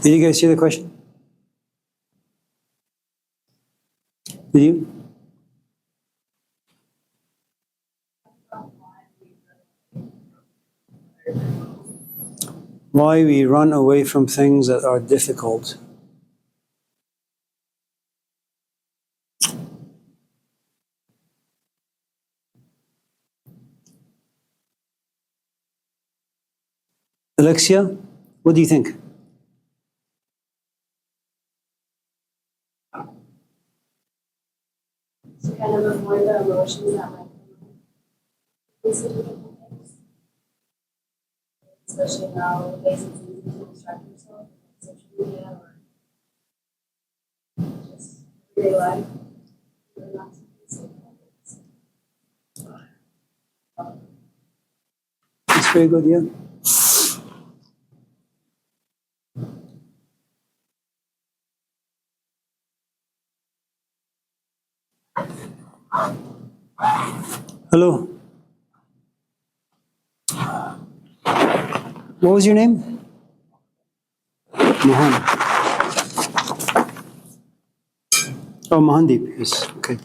Did you guys hear the question? Did you? Why we run away from things that are difficult. Alexia, what do you think? To kind of avoid the emotions that might come into difficult things. Especially nowadays, it's easy to distract yourself with social media or just everyday life. You're not That's very good, yeah. Hello. What was your name? Mohan. Oh, Mohandeep, yes, okay.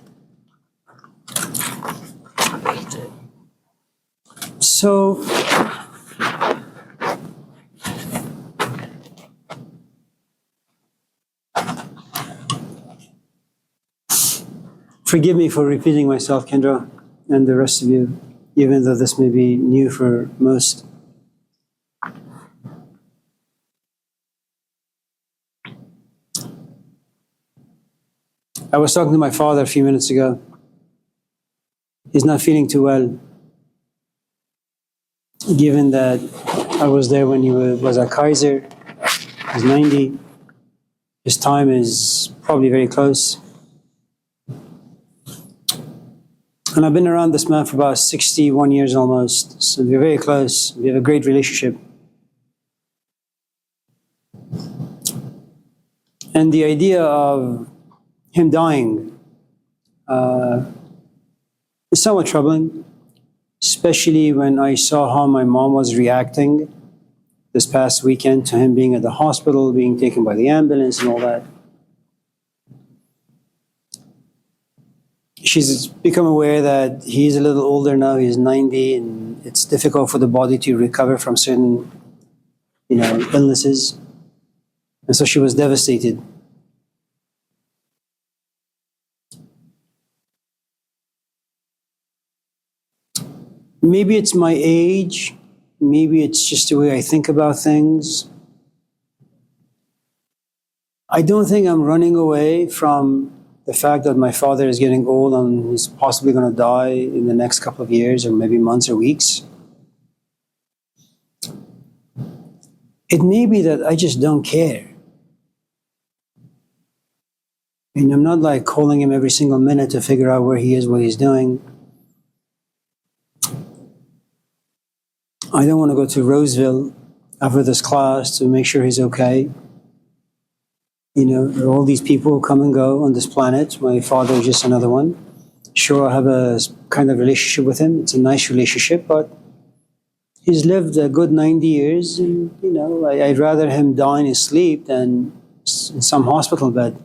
So, forgive me for repeating myself, Kendra, and the rest of you, even though this may be new for most. I was talking to my father a few minutes ago. He's not feeling too well. Given that I was there when he was at Kaiser, he's 90. His time is probably very close. And I've been around this man for about 61 years almost. So we're very close. We have a great relationship. And the idea of him dying is somewhat troubling, especially when I saw how my mom was reacting this past weekend to him being at the hospital, being taken by the ambulance and all that. She's become aware that he's a little older now, he's 90, and it's difficult for the body to recover from certain, illnesses. And so she was devastated. Maybe it's my age, maybe it's just the way I think about things. I don't think I'm running away from the fact that my father is getting old and he's possibly going to die in the next couple of years or maybe months or weeks. It may be that I just don't care. And I'm not like calling him every single minute to figure out where he is, what he's doing. I don't want to go to Roseville after this class to make sure he's okay. There are all these people who come and go on this planet. My father is just another one. Sure, I have a kind of relationship with him. It's a nice relationship, but he's lived a good 90 years. And, I'd rather him die in his sleep than in some hospital bed.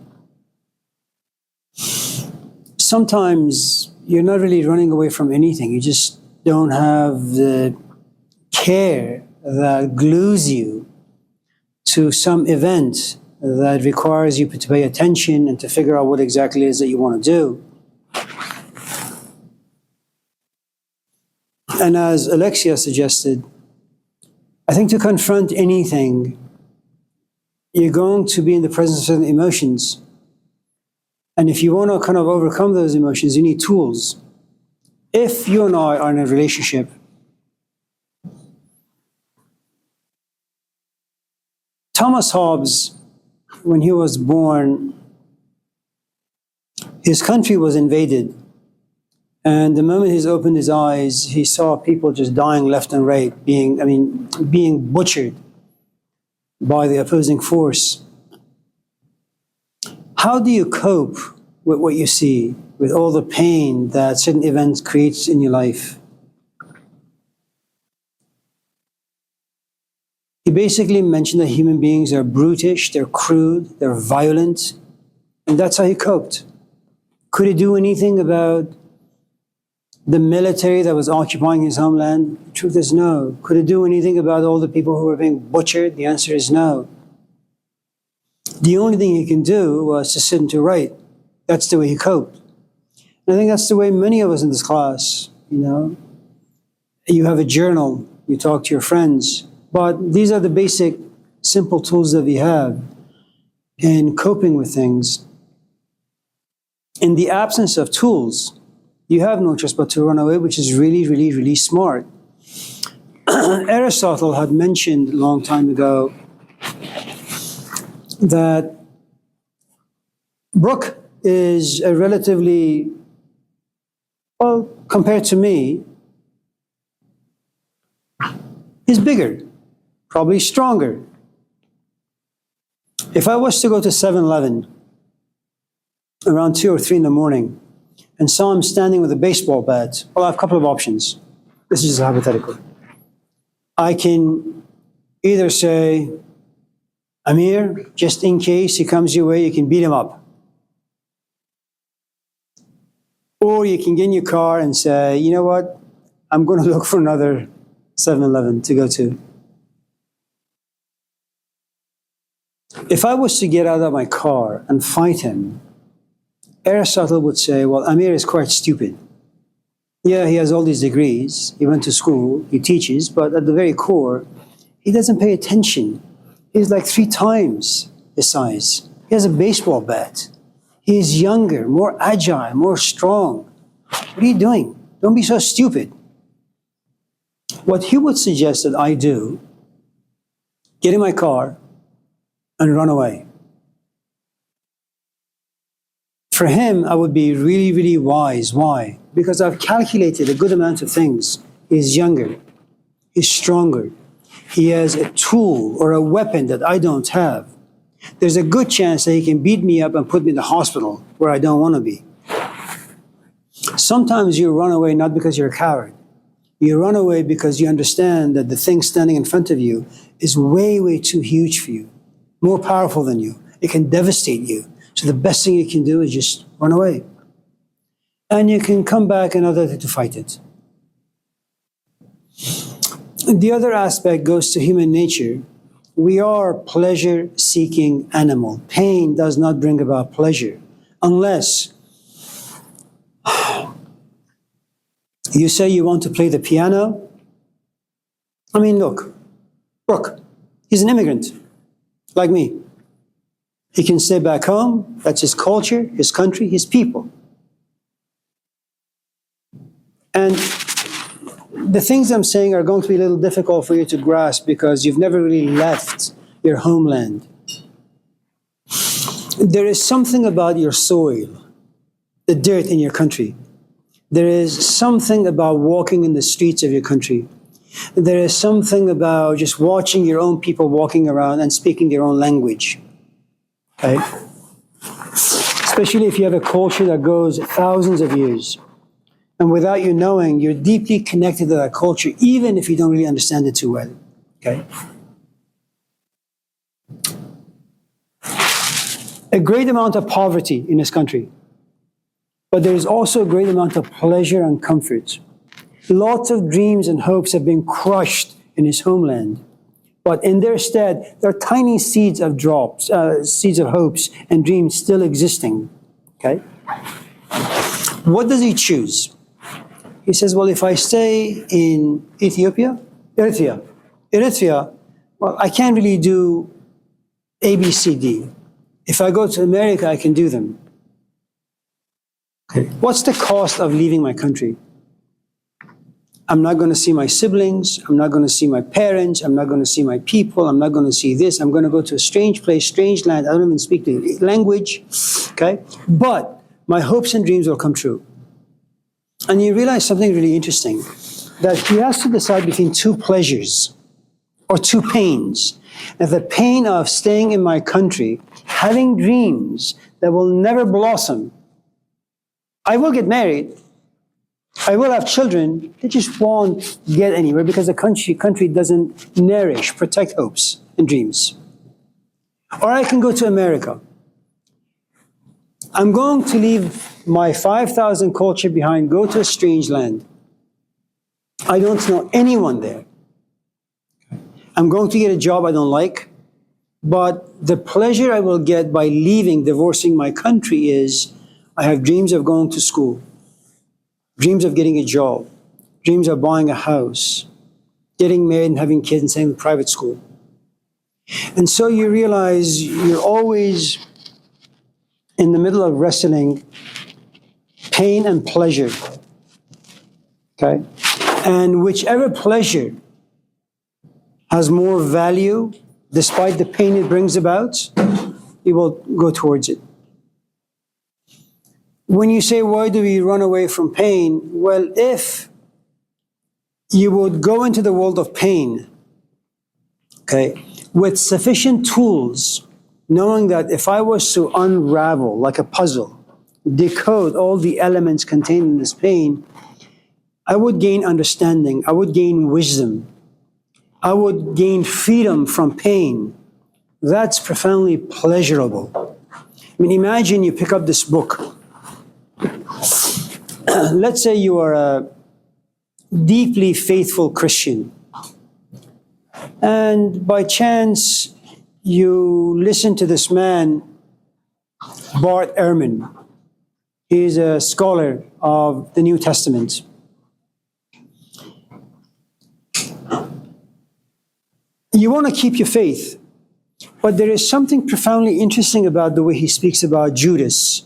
Sometimes you're not really running away from anything. You just don't have the care that glues you to some event that requires you to pay attention and to figure out what exactly it is that you want to do. And as Alexia suggested, I think to confront anything, you're going to be in the presence of certain emotions. And if you want to kind of overcome those emotions, you need tools. If you and I are in a relationship, Thomas Hobbes, when he was born, his country was invaded. And the moment he opened his eyes, he saw people just dying left and right, being butchered by the opposing force. How do you cope with what you see, with all the pain that certain events creates in your life? He basically mentioned that human beings are brutish, they're crude, they're violent, and that's how he coped. Could he do anything about the military that was occupying his homeland? The truth is no. Could he do anything about all the people who were being butchered? The answer is no. The only thing he can do was to sit and to write. That's the way he coped. And I think that's the way many of us in this class, you have a journal, you talk to your friends, but these are the basic, simple tools that we have in coping with things. In the absence of tools, you have no choice but to run away, which is really, really, really smart. Aristotle had mentioned a long time ago that Brooke is a relatively, well, compared to me, is bigger, probably stronger. If I was to go to 7-Eleven around 2 or 3 in the morning and saw him standing with a baseball bat, well, I have a couple of options. This is just hypothetical. I can either say, Amir, just in case he comes your way, you can beat him up. Or you can get in your car and say, you know what, I'm going to look for another 7-Eleven to go to. If I was to get out of my car and fight him, Aristotle would say, well, Amir is quite stupid. Yeah, he has all these degrees, he went to school, he teaches, but at the very core, he doesn't pay attention. He's like 3 times his size. He has a baseball bat. He is younger, more agile, more strong. What are you doing? Don't be so stupid. What he would suggest that I do, get in my car and run away. For him, I would be really, really wise. Why? Because I've calculated a good amount of things. He's younger. He's stronger. He has a tool or a weapon that I don't have. There's a good chance that he can beat me up and put me in the hospital where I don't want to be. Sometimes you run away not because you're a coward. You run away because you understand that the thing standing in front of you is way, way too huge for you, more powerful than you. It can devastate you. So the best thing you can do is just run away. And you can come back another day to fight it. The other aspect goes to human nature. We are a pleasure-seeking animal. Pain does not bring about pleasure unless you say you want to play the piano. I mean, look, Brooke, he's an immigrant, like me. He can stay back home. That's his culture, his country, his people. And the things I'm saying are going to be a little difficult for you to grasp because you've never really left your homeland. There is something about your soil, the dirt in your country. There is something about walking in the streets of your country. There is something about just watching your own people walking around and speaking their own language. Okay? Especially if you have a culture that goes thousands of years. And without you knowing, you're deeply connected to that culture, even if you don't really understand it too well. Okay? A great amount of poverty in this country. But there is also a great amount of pleasure and comfort. Lots of dreams and hopes have been crushed in his homeland. But in their stead, there are tiny seeds of seeds of hopes and dreams still existing. Okay? What does he choose? He says, well, if I stay in Eritrea, well, I can't really do A, B, C, D. If I go to America, I can do them. Okay. What's the cost of leaving my country? I'm not going to see my siblings. I'm not going to see my parents. I'm not going to see my people. I'm not going to see this. I'm going to go to a strange place, strange land. I don't even speak the language. Okay? But my hopes and dreams will come true. And you realize something really interesting, that he has to decide between 2 pleasures or 2 pains. And the pain of staying in my country, having dreams that will never blossom. I will get married. I will have children, they just won't get anywhere because the country doesn't nourish, protect hopes and dreams. Or I can go to America. I'm going to leave my 5,000 culture behind, go to a strange land. I don't know anyone there. I'm going to get a job I don't like, but the pleasure I will get by leaving, divorcing my country is I have dreams of going to school, dreams of getting a job, dreams of buying a house, getting married and having kids and staying in private school. And so you realize you're always in the middle of wrestling pain and pleasure. Okay? And whichever pleasure has more value, despite the pain it brings about, you will go towards it. When you say, why do we run away from pain? Well, if you would go into the world of pain, okay, with sufficient tools, knowing that if I was to unravel like a puzzle, decode all the elements contained in this pain, I would gain understanding, I would gain wisdom, I would gain freedom from pain. That's profoundly pleasurable. I mean, imagine you pick up this book. Let's say you are a deeply faithful Christian, and by chance you listen to this man, Bart Ehrman. He's a scholar of the New Testament. You want to keep your faith, but there is something profoundly interesting about the way he speaks about Judas,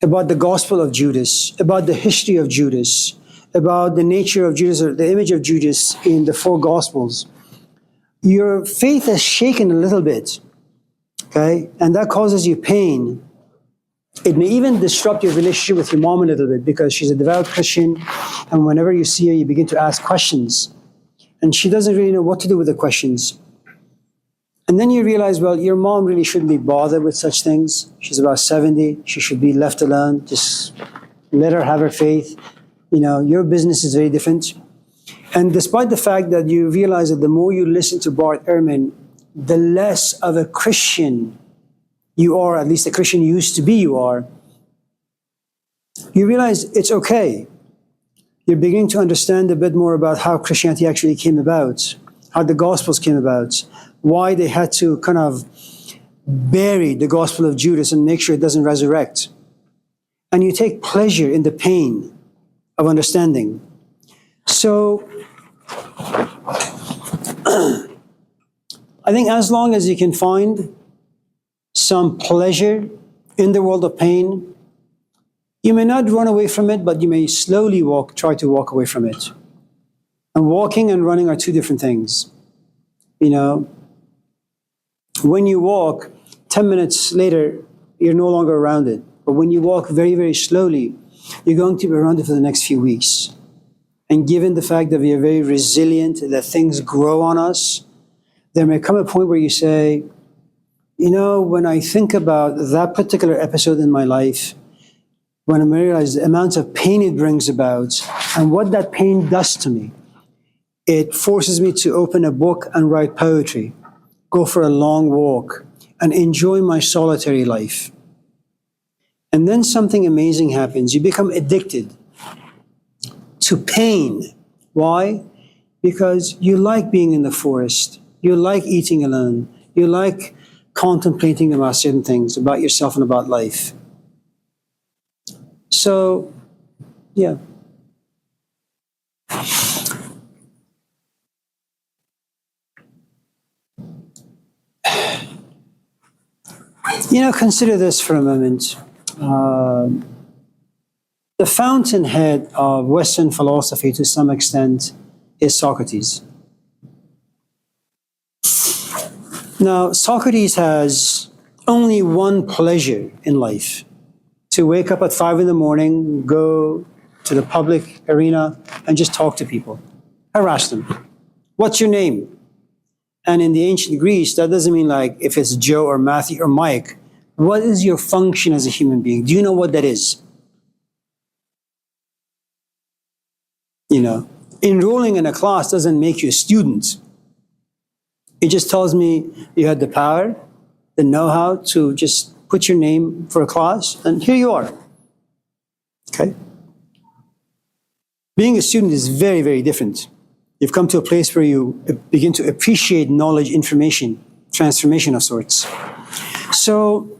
about the gospel of Judas, about the history of Judas, about the nature of Judas, or the image of Judas in the four gospels. Your faith is shaken a little bit, okay? And that causes you pain. It may even disrupt your relationship with your mom a little bit because she's a devout Christian, and whenever you see her, you begin to ask questions. And she doesn't really know what to do with the questions. And then you realize, well, your mom really shouldn't be bothered with such things. She's about 70. She should be left alone. Just let her have her faith. You know, your business is very different. And despite the fact that you realize that the more you listen to Bart Ehrman, the less of a Christian you are, at least the Christian you used to be you are, you realize it's okay. You're beginning to understand a bit more about how Christianity actually came about, how the Gospels came about, why they had to kind of bury the Gospel of Judas and make sure it doesn't resurrect. And you take pleasure in the pain of understanding. So, I think as long as you can find some pleasure in the world of pain, you may not run away from it, but you may slowly try to walk away from it. And walking and running are two different things. You know, when you walk, 10 minutes later, you're no longer around it. But when you walk very, very slowly, you're going to be around it for the next few weeks. And given the fact that we are very resilient, that things grow on us, there may come a point where you say, you know, when I think about that particular episode in my life, when I realize the amounts of pain it brings about and what that pain does to me, it forces me to open a book and write poetry, go for a long walk, and enjoy my solitary life. And then something amazing happens. You become addicted to pain. Why? Because you like being in the forest. You like eating alone. You like contemplating about certain things, about yourself and about life. So, yeah. You know, consider this for a moment. The fountainhead of Western philosophy, to some extent, is Socrates. Now, Socrates has only one pleasure in life: to wake up at 5 in the morning, go to the public arena, and just talk to people, harass them. What's your name? And in the ancient Greece, that doesn't mean like if it's Joe or Matthew or Mike. What is your function as a human being? Do you know what that is? You know, enrolling in a class doesn't make you a student. It just tells me you had the power, the know-how to just put your name for a class, and here you are. Okay? Being a student is very, very different. You've come to a place where you begin to appreciate knowledge, information, transformation of sorts. So,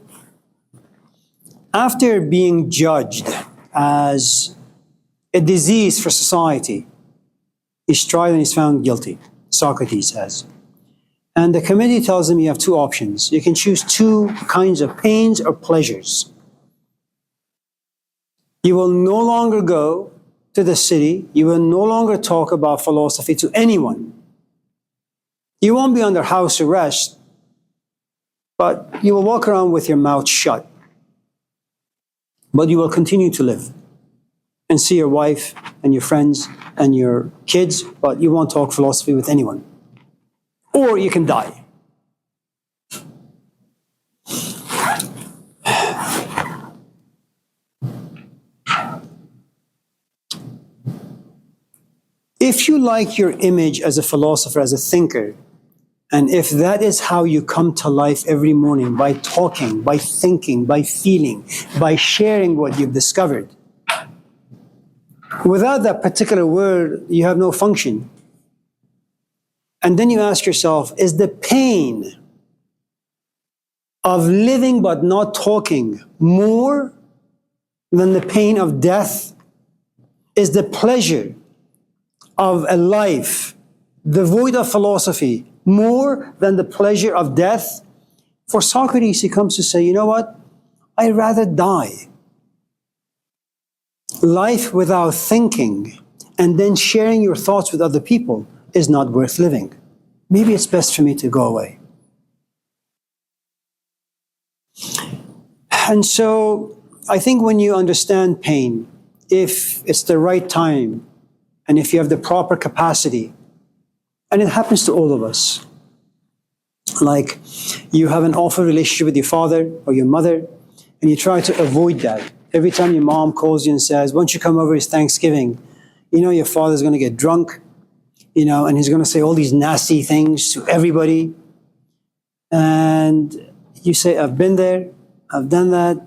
after being judged as a disease for society, he's tried and he's found guilty, Socrates has. And the committee tells him you have two options. You can choose two kinds of pains or pleasures. You will no longer go to the city. You will no longer talk about philosophy to anyone. You won't be under house arrest, but you will walk around with your mouth shut. But you will continue to live and see your wife and your friends and your kids, but you won't talk philosophy with anyone. Or you can die. If you like your image as a philosopher, as a thinker, and if that is how you come to life every morning, by talking, by thinking, by feeling, by sharing what you've discovered, without that particular word, you have no function. And then you ask yourself, is the pain of living but not talking more than the pain of death? Is the pleasure of a life devoid of philosophy more than the pleasure of death? For Socrates, he comes to say, you know what? I'd rather die. Life without thinking and then sharing your thoughts with other people is not worth living. Maybe it's best for me to go away. And so I think when you understand pain, if it's the right time, and if you have the proper capacity, and it happens to all of us, like you have an awful relationship with your father or your mother, and you try to avoid that. Every time your mom calls you and says, won't you come over, it's Thanksgiving, you know your father's going to get drunk, you know, and he's going to say all these nasty things to everybody. And you say, I've been there, I've done that,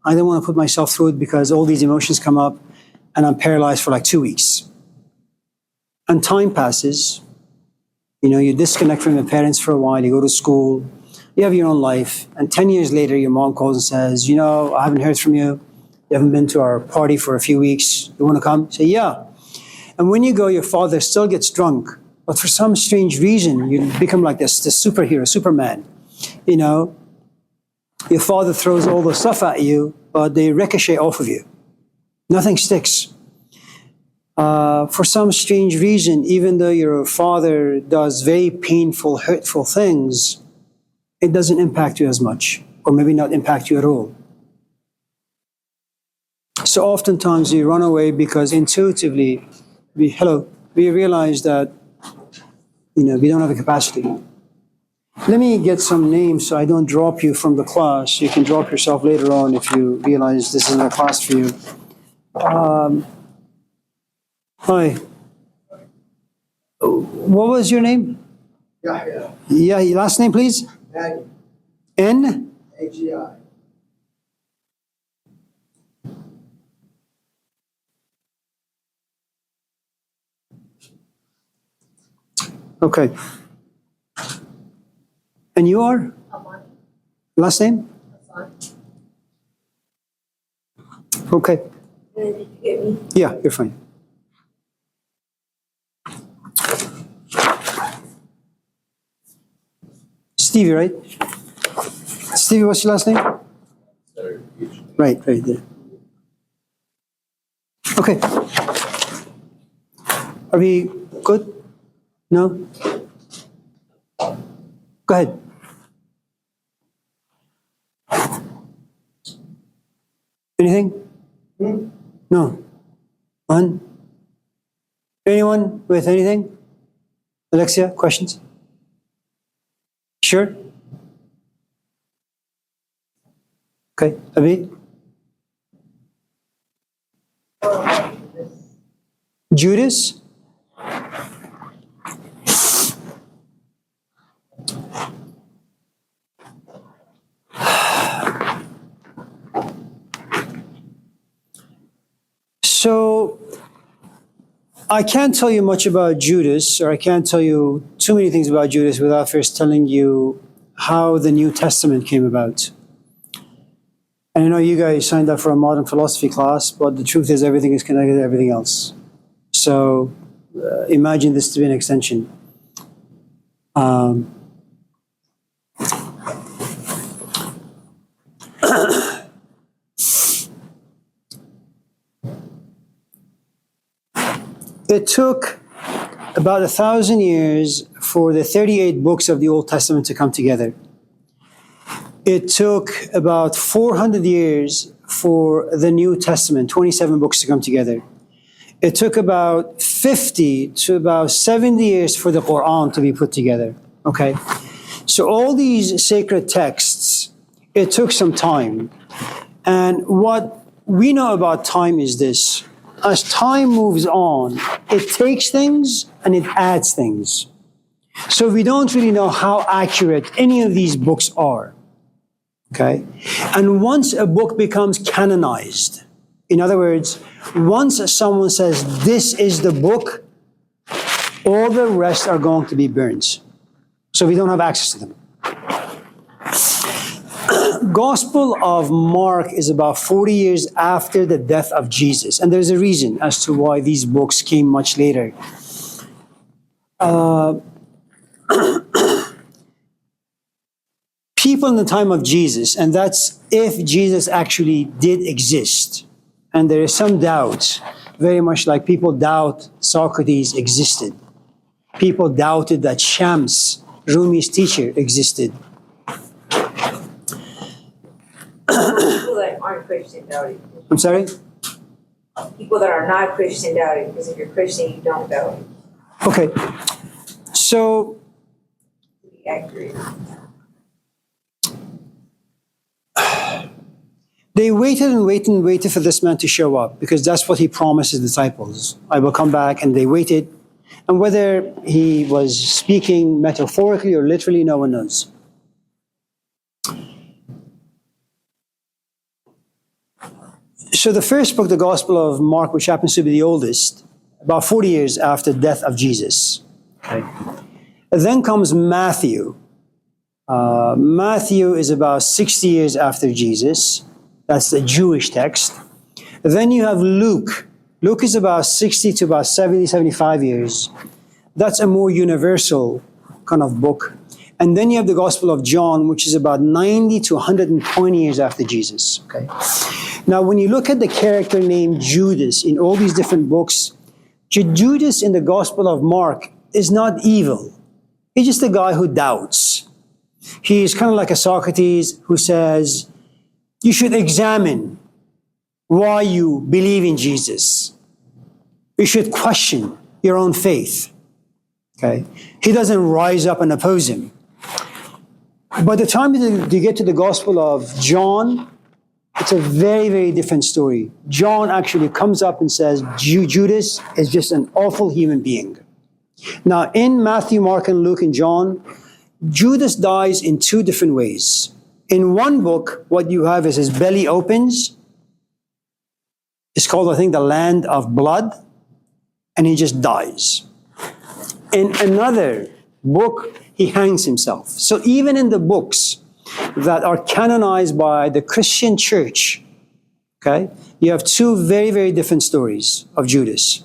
I don't want to put myself through it because all these emotions come up, and I'm paralyzed for like 2 weeks. And time passes, you know, you disconnect from your parents for a while, you go to school, you have your own life, and 10 years later, your mom calls and says, you know, I haven't heard from you, you haven't been to our party for a few weeks, you want to come? Say, yeah. And when you go, your father still gets drunk, but for some strange reason, you become like this superhero, Superman, you know, your father throws all the stuff at you, but they ricochet off of you. Nothing sticks. For some strange reason, even though your father does very painful, hurtful things, it doesn't impact you as much, or maybe not impact you at all. So oftentimes we run away because intuitively, we realize that, you know, we don't have the capacity. Let me get some names so I don't drop you from the class. You can drop yourself later on if you realize this isn't a class for you. Hi. What was your name? Yahya. Yeah, your last name, please? Nagy. N? AGI. Okay. And you are? Amani. Last name? Hassan. Okay. Did you get me? Yeah, you're fine. Stevie, right? Stevie, what's your last name? Right there. Okay. Are we good? No? Go ahead. Anything? No. One? Anyone with anything? Alexia, questions? Sure? Okay. Abi? Judas? So, I can't tell you much about Judas, or I can't tell you too many things about Judas without first telling you how the New Testament came about. And I know you guys signed up for a modern philosophy class, but the truth is everything is connected to everything else. So imagine this to be an extension. It took about 1,000 years for the 38 books of the Old Testament to come together. It took about 400 years for the New Testament, 27 books to come together. It took about 50 to about 70 years for the Quran to be put together. Okay? So all these sacred texts, it took some time. And what we know about time is this. As time moves on, it takes things and it adds things. So we don't really know how accurate any of these books are. Okay? And once a book becomes canonized, in other words, once someone says, this is the book, all the rest are going to be burned. So we don't have access to them. Gospel of Mark is about 40 years after the death of Jesus. And there's a reason as to why these books came much later. People in the time of Jesus, and that's if Jesus actually did exist, and there is some doubt, very much like people doubt Socrates existed. People doubted that Shams, Rumi's teacher, existed. People that aren't Christian doubt it. I'm sorry? People that are not Christian doubt it, because if you're Christian, you don't doubt it. Okay. So, To be accurate. they waited and waited and waited for this man to show up because that's what he promised his disciples. I will come back, and they waited. And whether he was speaking metaphorically or literally, no one knows. So the first book, the Gospel of Mark, which happens to be the oldest, about 40 years after the death of Jesus. Okay. Then comes Matthew. Matthew is about 60 years after Jesus. That's the Jewish text. Then you have Luke. Luke is about 60 to about 70, 75 years. That's a more universal kind of book. And then you have the Gospel of John, which is about 90 to 120 years after Jesus. Okay. Now, when you look at the character named Judas in all these different books, Judas in the Gospel of Mark is not evil. He's just a guy who doubts. He's kind of like a Socrates who says, you should examine why you believe in Jesus. You should question your own faith. Okay? He doesn't rise up and oppose him. By the time you get to the Gospel of John, it's a very, very different story. John actually comes up and says, Judas is just an awful human being. Now, in Matthew, Mark, and Luke, and John, Judas dies in two different ways. In one book, what you have is his belly opens. It's called, I think, the land of blood, and he just dies. In another book, he hangs himself. So even in the books that are canonized by the Christian church, okay, you have two very, very different stories of Judas.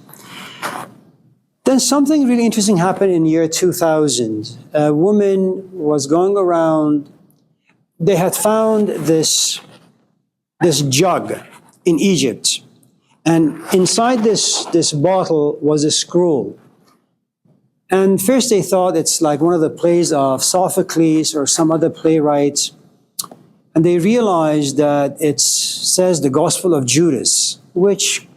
Then something really interesting happened in year 2000. A woman was going around, they had found this jug in Egypt. And inside this bottle was a scroll. And first they thought it's like one of the plays of Sophocles or some other playwright. And they realized that it says the Gospel of Judas, which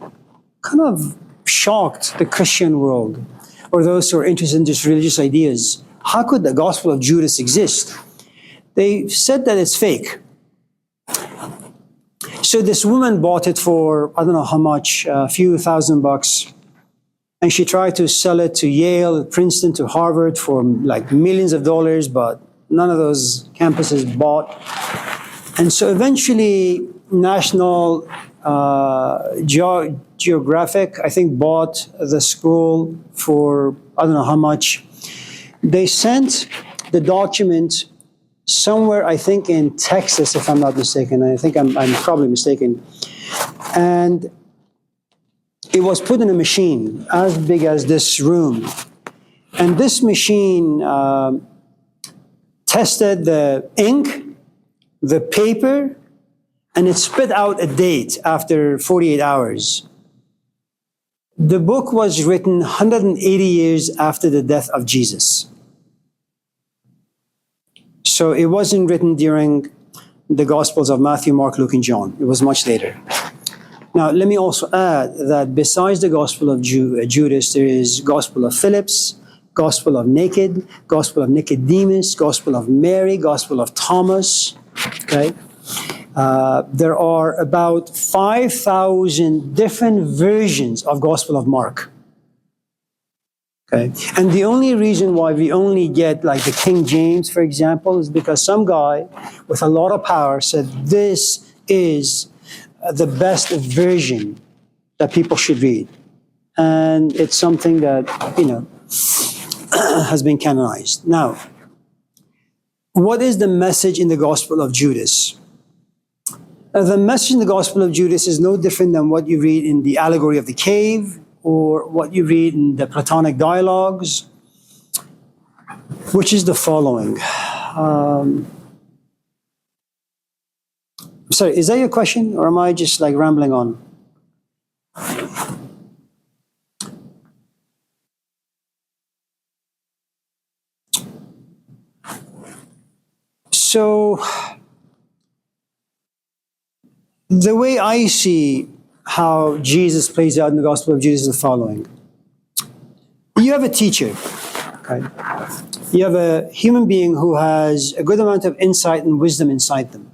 kind of shocked the Christian world or those who are interested in just religious ideas. How could the Gospel of Judas exist? They said that it's fake. So this woman bought it for, I don't know how much, a few $1,000. And she tried to sell it to Yale, Princeton, to Harvard for like millions of dollars, but none of those campuses bought. And so eventually, National Geographic, I think, bought the scroll for I don't know how much. They sent the document somewhere, I think in Texas, if I'm not mistaken. I think I'm probably mistaken. And it was put in a machine as big as this room. And this machine tested the ink, the paper, and it spit out a date after 48 hours. The book was written 180 years after the death of Jesus. So it wasn't written during the Gospels of Matthew, Mark, Luke, and John. It was much later. Now, let me also add that besides the Gospel of Judas, there is Gospel of Phillips, Gospel of Gospel of Nicodemus, Gospel of Mary, Gospel of Thomas. Okay, there are about 5,000 different versions of Gospel of Mark. Okay, and the only reason why we only get like the King James, for example, is because some guy with a lot of power said this is the best version that people should read. And it's something that, has been canonized. Now, what is the message in the Gospel of Judas? The message in the Gospel of Judas is no different than what you read in the allegory of the cave or what you read in the Platonic dialogues, which is the following. Sorry, is that your question, or am I just like rambling on? So, the way I see how Jesus plays out in the Gospel of Judas is the following. You have a teacher, okay? You have a human being who has a good amount of insight and wisdom inside them.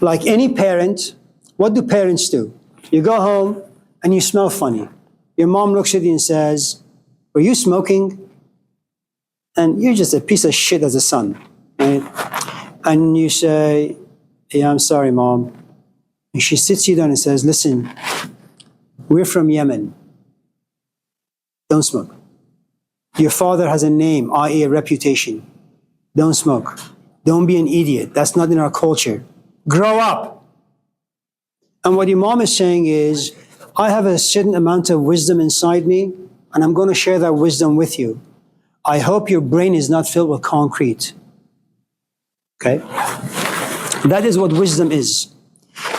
Like any parent, what do parents do? You go home and you smell funny. Your mom looks at you and says, "Were you smoking?" And you're just a piece of shit as a son, right? And you say, "Yeah, I'm sorry, Mom." And she sits you down and says, "Listen, we're from Yemen. Don't smoke. Your father has a name, i.e. a reputation. Don't smoke. Don't be an idiot. That's not in our culture. Grow up." And what your mom is saying is, I have a certain amount of wisdom inside me, and I'm going to share that wisdom with you. I hope your brain is not filled with concrete. Okay? That is what wisdom is.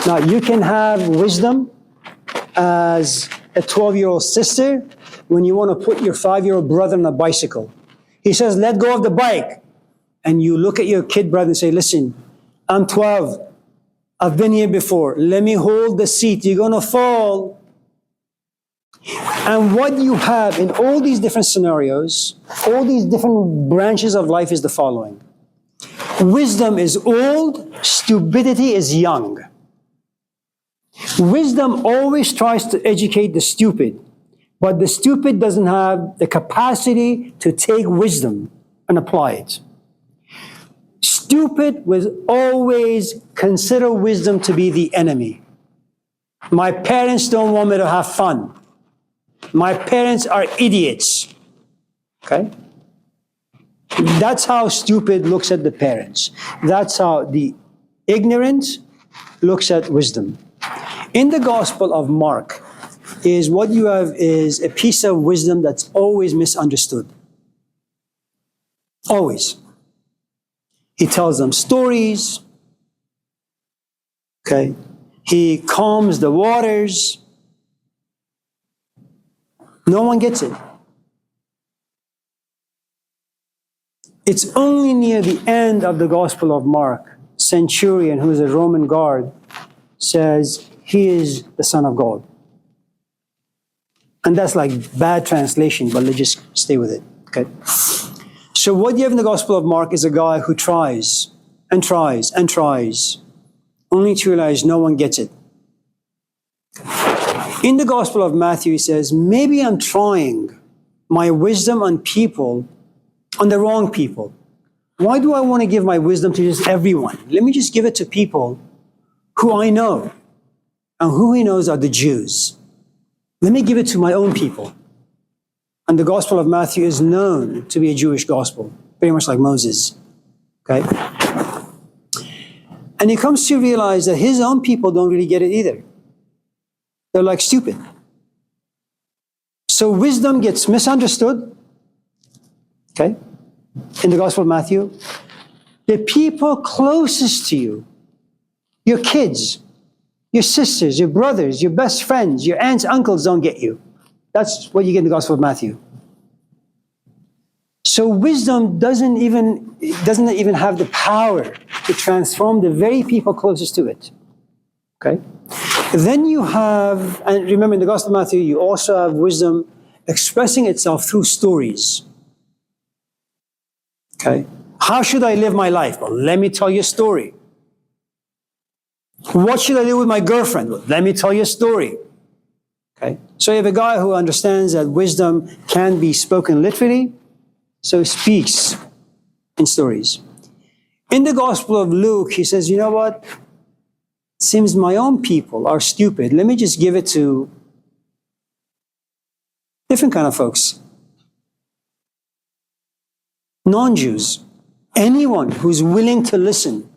Now, you can have wisdom as a 12-year-old sister when you want to put your 5-year-old brother on a bicycle. He says, "Let go of the bike." And you look at your kid brother and say, "Listen, I'm 12. I've been here before. Let me hold the seat. You're going to fall." And what you have in all these different scenarios, all these different branches of life is the following. Wisdom is old, stupidity is young. Wisdom always tries to educate the stupid, but the stupid doesn't have the capacity to take wisdom and apply it. Stupid will always consider wisdom to be the enemy. My parents don't want me to have fun. My parents are idiots. Okay? That's how stupid looks at the parents. That's how the ignorant looks at wisdom. In the Gospel of Mark, is what you have is a piece of wisdom that's always misunderstood. Always. He tells them stories. Okay. He calms the waters. No one gets it. It's only near the end of the Gospel of Mark, centurion, who is a Roman guard, says he is the Son of God. And that's like bad translation, but let's just stay with it. Okay. So what you have in the Gospel of Mark is a guy who tries and tries and tries, only to realize no one gets it. In the Gospel of Matthew, he says, maybe I'm trying my wisdom on people, on the wrong people. Why do I want to give my wisdom to just everyone? Let me just give it to people who I know. And who he knows are the Jews. Let me give it to my own people. And the Gospel of Matthew is known to be a Jewish gospel, very much like Moses. Okay? And he comes to realize that his own people don't really get it either. They're like stupid. So wisdom gets misunderstood. Okay? In the Gospel of Matthew. The people closest to you, your kids, your sisters, your brothers, your best friends, your aunts, uncles don't get you. That's what you get in the Gospel of Matthew. So wisdom doesn't even have the power to transform the very people closest to it. Okay? Then you have, and remember in the Gospel of Matthew, you also have wisdom expressing itself through stories. Okay? How should I live my life? Well, let me tell you a story. What should I do with my girlfriend? Well, let me tell you a story. Okay? So you have a guy who understands that wisdom can be spoken literally, so he speaks in stories. In the Gospel of Luke, he says, you know what? It seems my own people are stupid. Let me just give it to different kind of folks. Non-Jews. Anyone who's willing to listen.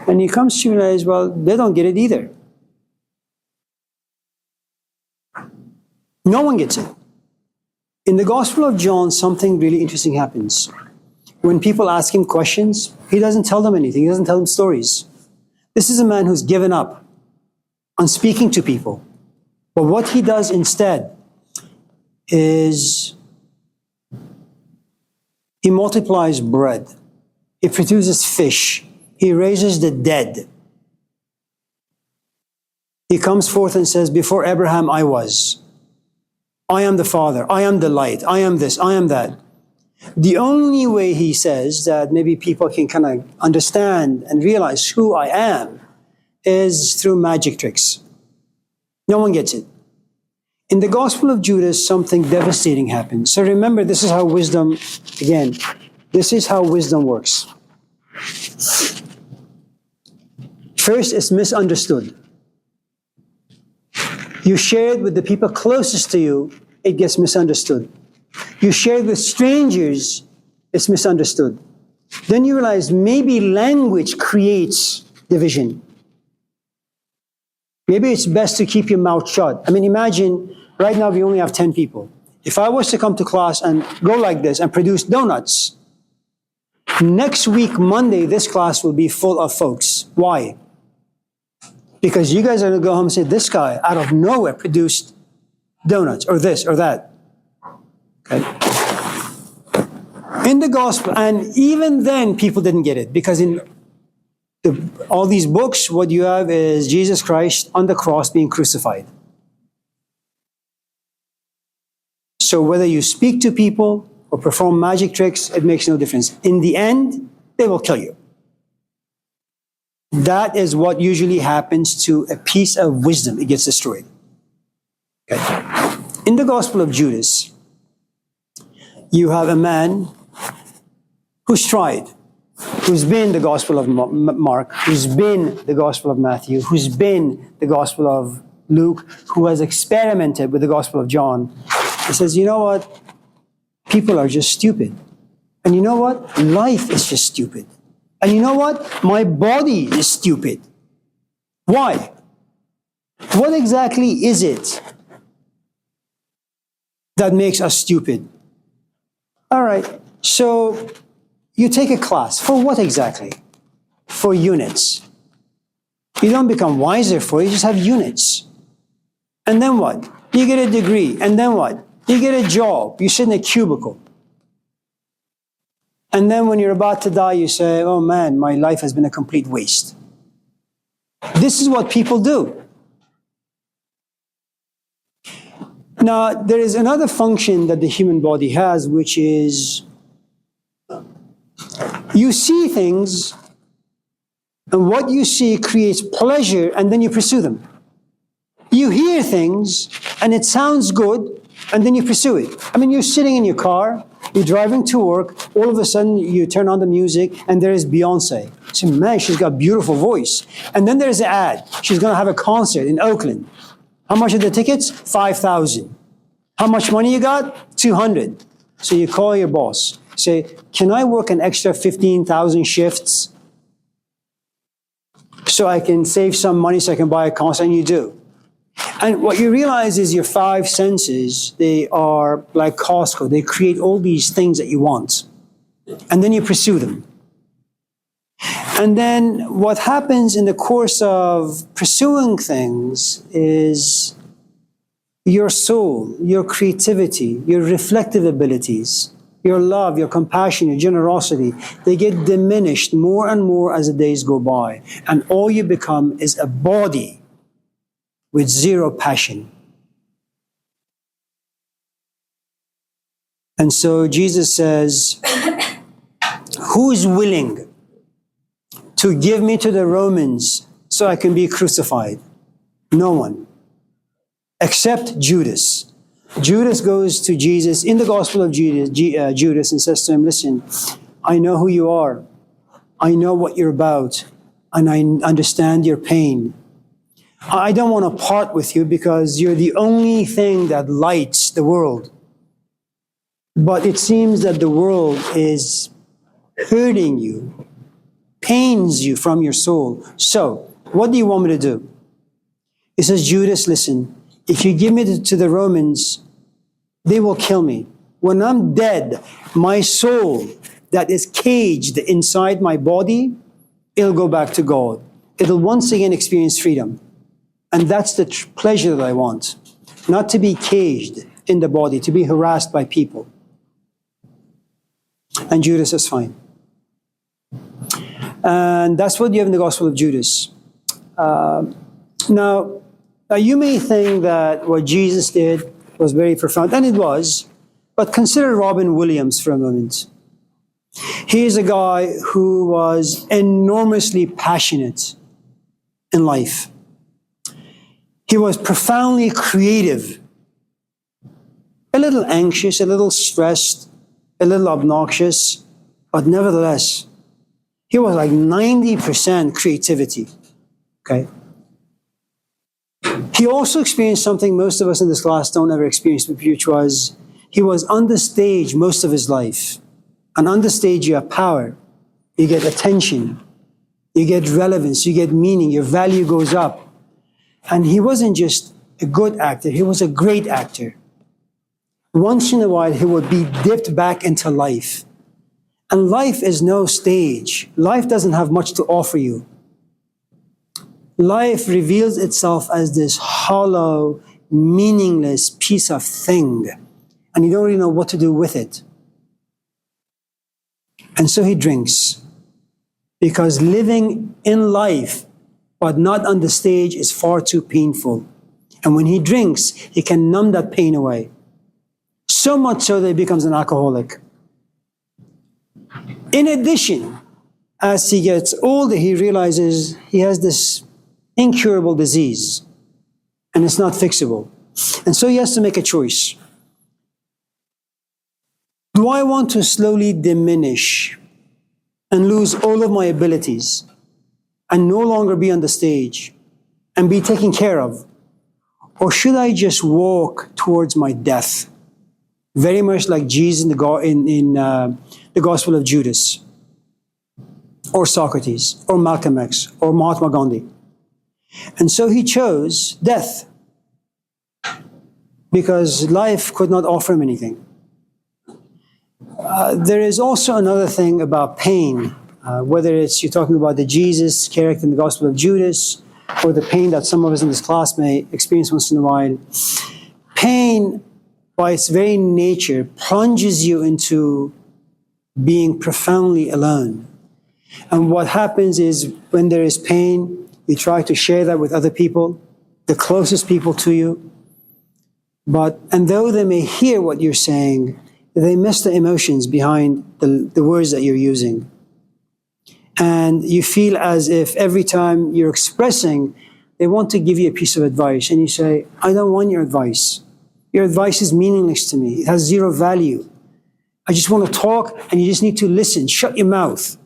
And he comes to realize, well, they don't get it either. No one gets it. In the Gospel of John, something really interesting happens. When people ask him questions, he doesn't tell them anything. He doesn't tell them stories. This is a man who's given up on speaking to people. But what he does instead is he multiplies bread. He produces fish. He raises the dead. He comes forth and says, before Abraham, I was. I am the Father. I am the light. I am this. I am that. The only way he says that maybe people can kind of understand and realize who I am is through magic tricks. No one gets it. In the Gospel of Judas, something devastating happens. So remember, this is how wisdom, again, this is how wisdom works. First, it's misunderstood. You share it with the people closest to you, it gets misunderstood. You share it with strangers, it's misunderstood. Then you realize maybe language creates division. Maybe it's best to keep your mouth shut. I mean, imagine right now we only have 10 people. If I was to come to class and go like this and produce donuts, next week, Monday, this class will be full of folks. Why? Because you guys are going to go home and say, this guy out of nowhere produced donuts or this or that. Okay? In the gospel, and even then people didn't get it, because in all these books, what you have is Jesus Christ on the cross being crucified. So whether you speak to people or perform magic tricks, it makes no difference. In the end, they will kill you. That is what usually happens to a piece of wisdom. It gets destroyed. Okay. In the Gospel of Judas, you have a man who's tried, who's been the Gospel of Mark, who's been the Gospel of Matthew, who's been the Gospel of Luke, who has experimented with the Gospel of John. He says, you know what? People are just stupid. And you know what? Life is just stupid. And you know what? My body is stupid. Why? What exactly is it that makes us stupid? All right, so you take a class. For what exactly? For units. You don't become wiser for it, you just have units. And then what? You get a degree. And then what? You get a job. You sit in a cubicle. And then when you're about to die, you say, oh man, my life has been a complete waste. This is what people do. Now, there is another function that the human body has, which is you see things, and what you see creates pleasure, and then you pursue them. You hear things and it sounds good, and then you pursue it. I mean, you're sitting in your car, you're driving to work, all of a sudden you turn on the music and there is Beyonce. You say, man, she's got a beautiful voice. And then there's an ad. She's going to have a concert in Oakland. How much are the tickets? 5,000. How much money you got? 200. So you call your boss. Say, can I work an extra 15,000 shifts so I can save some money so I can buy a concert? And you do. And what you realize is your five senses, they are like Costco. They create all these things that you want. And then you pursue them. And then what happens in the course of pursuing things is your soul, your creativity, your reflective abilities, your love, your compassion, your generosity, they get diminished more and more as the days go by. And all you become is a body with zero passion. And so Jesus says, who's willing to give me to the Romans so I can be crucified? No one, except Judas. Judas goes to Jesus in the Gospel of Judas and says to him, listen, I know who you are. I know what you're about, and I understand your pain. I don't want to part with you because you're the only thing that lights the world. But it seems that the world is hurting you, pains you from your soul. So, what do you want me to do? He says, Judas, listen, if you give me to the Romans, they will kill me. When I'm dead, my soul that is caged inside my body, it'll go back to God. It'll once again experience freedom. And that's the pleasure that I want. Not to be caged in the body, to be harassed by people. And Judas says, fine. And that's what you have in the Gospel of Judas. Now, you may think that what Jesus did was very profound, and it was, but consider Robin Williams for a moment. He is a guy who was enormously passionate in life. He was profoundly creative, a little anxious, a little stressed, a little obnoxious, but nevertheless, he was like 90% creativity, okay? He also experienced something most of us in this class don't ever experience, which was he was on the stage most of his life. And on the stage, you have power, you get attention, you get relevance, you get meaning, your value goes up. And he wasn't just a good actor, he was a great actor. Once in a while, he would be dipped back into life. And life is no stage. Life doesn't have much to offer you. Life reveals itself as this hollow, meaningless piece of thing. And you don't really know what to do with it. And so he drinks. Because living in life, but not on the stage, is far too painful. And when he drinks, he can numb that pain away. So much so that he becomes an alcoholic. In addition, as he gets older, he realizes he has this incurable disease, and it's not fixable. And so he has to make a choice. Do I want to slowly diminish and lose all of my abilities and no longer be on the stage and be taken care of? Or should I just walk towards my death? Very much like Jesus in the Gospel of Judas, or Socrates, or Malcolm X, or Mahatma Gandhi. And so he chose death because life could not offer him anything. There is also another thing about pain, whether it's you're talking about the Jesus character in the Gospel of Judas, or the pain that some of us in this class may experience once in a while. Pain, by its very nature, plunges you into being profoundly alone. And what happens is when there is pain, you try to share that with other people, the closest people to you. And though they may hear what you're saying, they miss the emotions behind the words that you're using. And you feel as if every time you're expressing they want to give you a piece of advice, and you say, I don't want your advice. Your advice is meaningless to me. It has zero value. I just want to talk, and you just need to listen. Shut your mouth.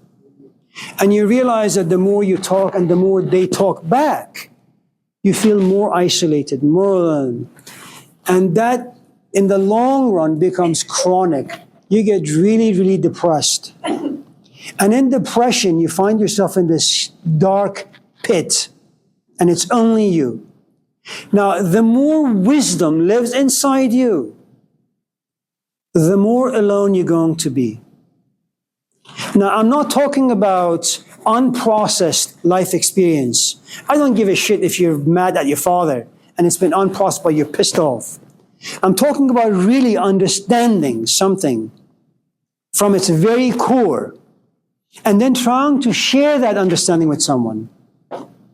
And you realize that the more you talk and the more they talk back, you feel more isolated, more alone. And that, in the long run, becomes chronic. You get really, really depressed. And in depression, you find yourself in this dark pit, and it's only you. Now, the more wisdom lives inside you, the more alone you're going to be. Now, I'm not talking about unprocessed life experience. I don't give a shit if you're mad at your father and it's been unprocessed but you're pissed off. I'm talking about really understanding something from its very core and then trying to share that understanding with someone.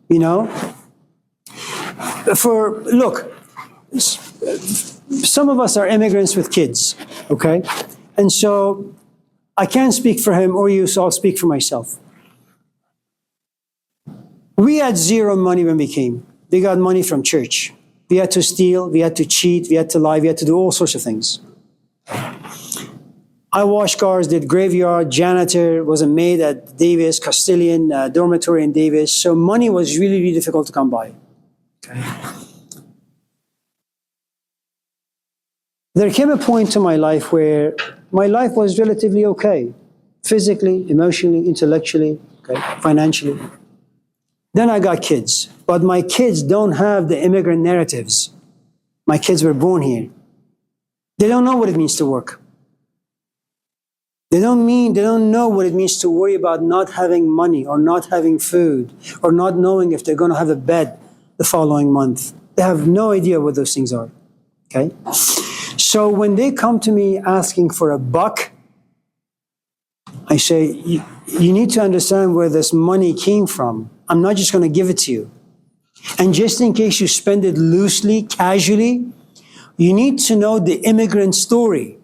You know? Look, some of us are immigrants with kids, okay? And so I can't speak for him or you, so I'll speak for myself. We had zero money when we came. We got money from church. We had to steal, we had to cheat, we had to lie, we had to do all sorts of things. I washed cars, did graveyard, janitor, was a maid at Davis, Castilian, dormitory in Davis. So money was really, really difficult to come by. Okay. There came a point to my life where my life was relatively okay. Physically, emotionally, intellectually, okay, financially. Then I got kids. But my kids don't have the immigrant narratives. My kids were born here. They don't know what it means to work. They don't know what it means to worry about not having money or not having food or not knowing if they're going to have a bed the following month. They have no idea what those things are. Okay? So when they come to me asking for $1, I say, you need to understand where this money came from. I'm not just going to give it to you. And just in case you spend it loosely, casually, you need to know the immigrant story.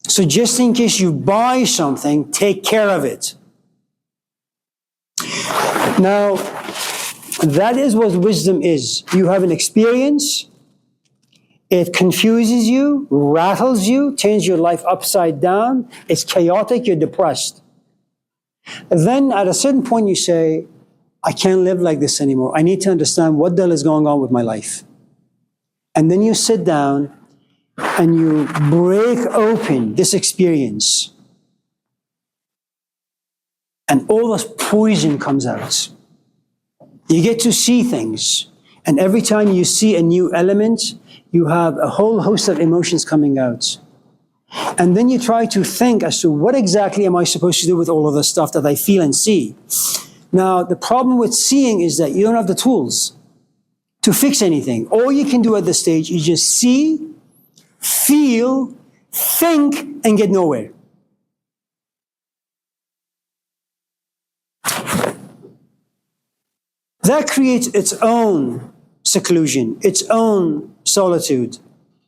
So just in case you buy something, take care of it. Now, that is what wisdom is. You have an experience, it confuses you, rattles you, turns your life upside down, it's chaotic, you're depressed. Then at a certain point you say, I can't live like this anymore. I need to understand what the hell is going on with my life. And then you sit down and you break open this experience. And all this poison comes out. You get to see things. And every time you see a new element, you have a whole host of emotions coming out. And then you try to think as to what exactly am I supposed to do with all of the stuff that I feel and see. Now, the problem with seeing is that you don't have the tools to fix anything. All you can do at this stage is just see, feel, think, and get nowhere. That creates its own seclusion, its own solitude,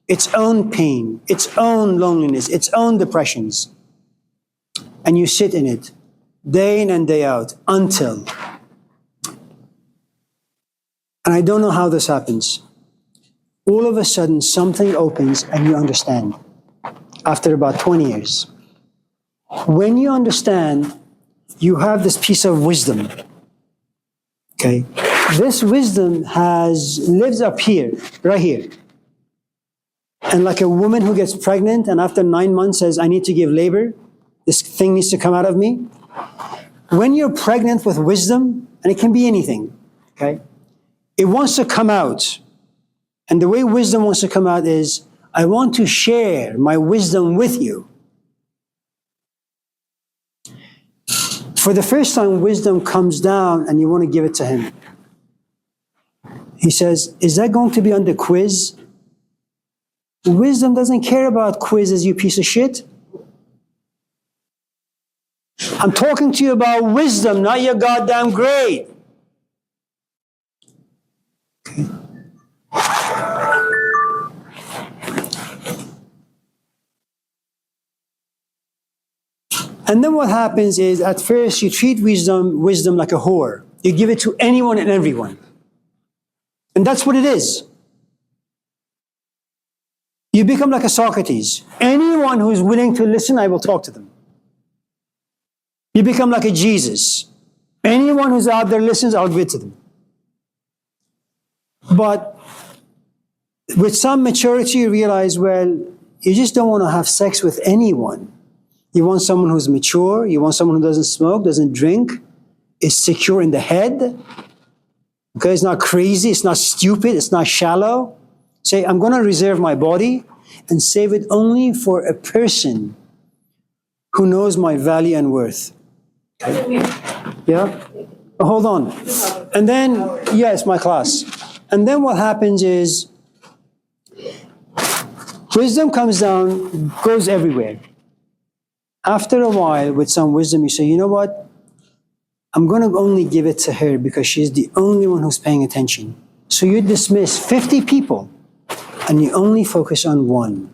its own pain, its own loneliness, its own depressions. And you sit in it day in and day out until, and I don't know how this happens, all of a sudden something opens and you understand after about 20 years. When you understand, you have this piece of wisdom. Okay? This wisdom lives up here, right here. And like a woman who gets pregnant and after 9 months says, I need to give labor, this thing needs to come out of me. When you're pregnant with wisdom, and it can be anything, okay? It wants to come out. And the way wisdom wants to come out is, I want to share my wisdom with you. For the first time, wisdom comes down and you want to give it to him. He says, is that going to be on the quiz? Wisdom doesn't care about quizzes, you piece of shit. I'm talking to you about wisdom, not your goddamn grade. Okay. And then what happens is, at first you treat wisdom like a whore. You give it to anyone and everyone. And that's what it is. You become like a Socrates. Anyone who is willing to listen, I will talk to them. You become like a Jesus. Anyone who's out there listens, I'll give it to them. But with some maturity, you realize, well, you just don't want to have sex with anyone. You want someone who's mature. You want someone who doesn't smoke, doesn't drink, is secure in the head. Okay, it's not crazy, it's not stupid, it's not shallow. Say, I'm going to reserve my body and save it only for a person who knows my value and worth. Yeah? Oh, hold on. And then, yes, my class. And then what happens is, wisdom comes down, goes everywhere. After a while, with some wisdom, you say, you know what? I'm going to only give it to her because she's the only one who's paying attention. So you dismiss 50 people and you only focus on one.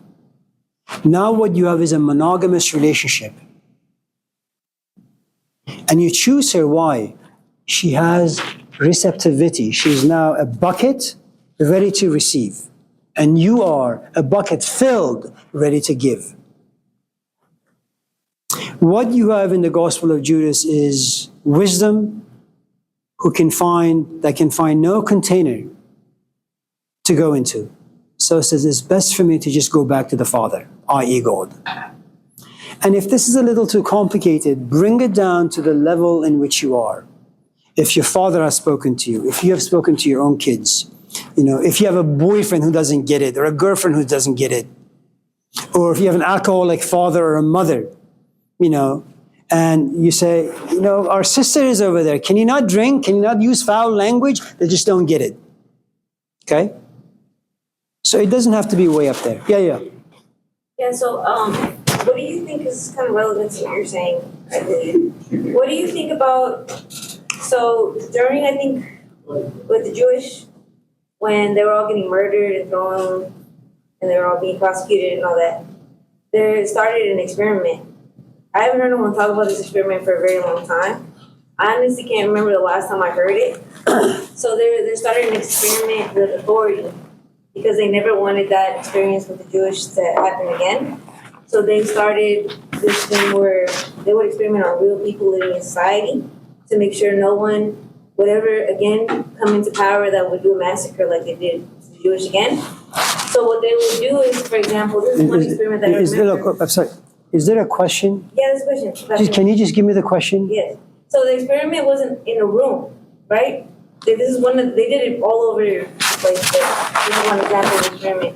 Now what you have is a monogamous relationship. And you choose her. Why? She has receptivity. She's now a bucket ready to receive. And you are a bucket filled, ready to give. What you have in the Gospel of Judas is wisdom that can find no container to go into. So it says, it's best for me to just go back to the Father, i.e. God. And if this is a little too complicated, bring it down to the level in which you are. If your father has spoken to you, if you have spoken to your own kids, if you have a boyfriend who doesn't get it, or a girlfriend who doesn't get it, or if you have an alcoholic father or a mother, and you say, our sister is over there. Can you not drink? Can you not use foul language? They just don't get it. Okay? So it doesn't have to be way up there. Yeah. Yeah, so what do you think is kind of relevant to what you're saying, I believe? What do you think about, so during, I think, with the Jewish, when they were all getting murdered and thrown, and they were all being prosecuted and all that, they started an experiment. I haven't heard anyone talk about this experiment for a very long time. I honestly can't remember the last time I heard it. So they started an experiment with authority because they never wanted that experience with the Jewish to happen again. So they started this thing where they would experiment on real people living in society to make sure no one would ever again come into power that would do a massacre like they did to the Jewish again. So what they would do is, for example, this is one experiment that I remember. I'm sorry. Is there a question? Yeah, there's a question. Can you just give me the question? Yes. So the experiment wasn't in a room, right? This is one of, they did it all over the place. But this is one example of the experiment.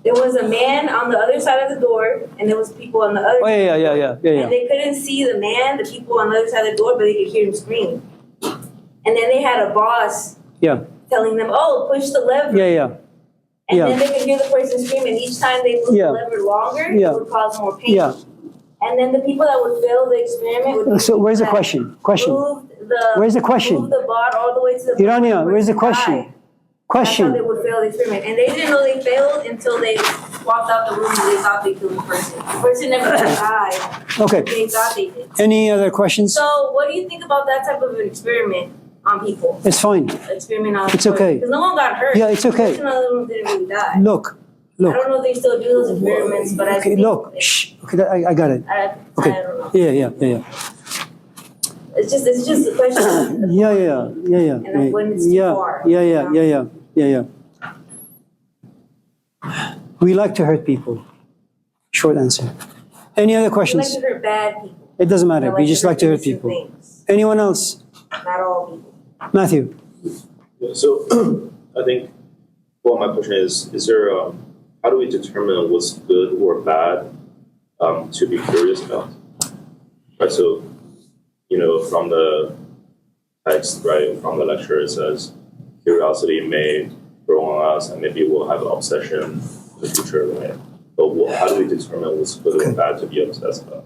There was a man on the other side of the door, and there was people on the other side. Yeah. And they couldn't see the man, the people on the other side of the door, but they could hear him scream. And then they had a boss telling them, oh, push the lever. And then they could hear the person scream, and each time they moved the lever longer, it would cause more pain. And then the people that would fail the experiment would So where's the question? Where's the question? Move the bar all the way to the Irania, where's the question? That's how they would fail the experiment. And they didn't know they failed until they walked out the room and they thought they killed the person. The person never died. Okay. They thought they did. Any other questions? So what do you think about that type of an experiment on people? It's fine. Experiment on It's okay. Because no one got hurt. Yeah, it's okay. The person didn't really die. Look. I don't know if they still do those experiments, but I think look. Shh. Okay, I got it. I don't know. Yeah. It's just a question. Yeah. And when it's too far. Yeah. We like to hurt people. Short answer. Any other We questions? like to hurt bad people. It doesn't matter. We We just like to hurt innocent people. things. Anyone else? Not all people. Matthew. Yeah, so I think, my question is there, how do we determine what's good or bad to be curious about? Right, so, from the text, right, from the lecture, it says curiosity may grow on us and maybe we'll have an obsession in the future, right? But how do we determine what's good or bad to be obsessed about?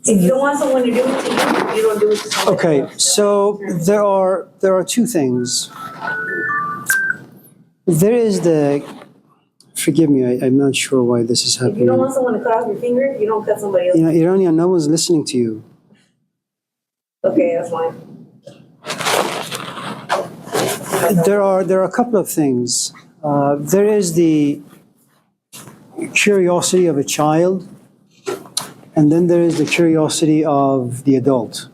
If you don't want someone to do it to you, you don't do it to someone else. Okay, so there are two things. There is forgive me, I'm not sure why this is If you happening. don't want someone to cut off your finger, you don't cut somebody else. Irania, no one's listening to you. Okay, that's fine. There are a couple of things. There is the curiosity of a child, and then there is the curiosity of the adult.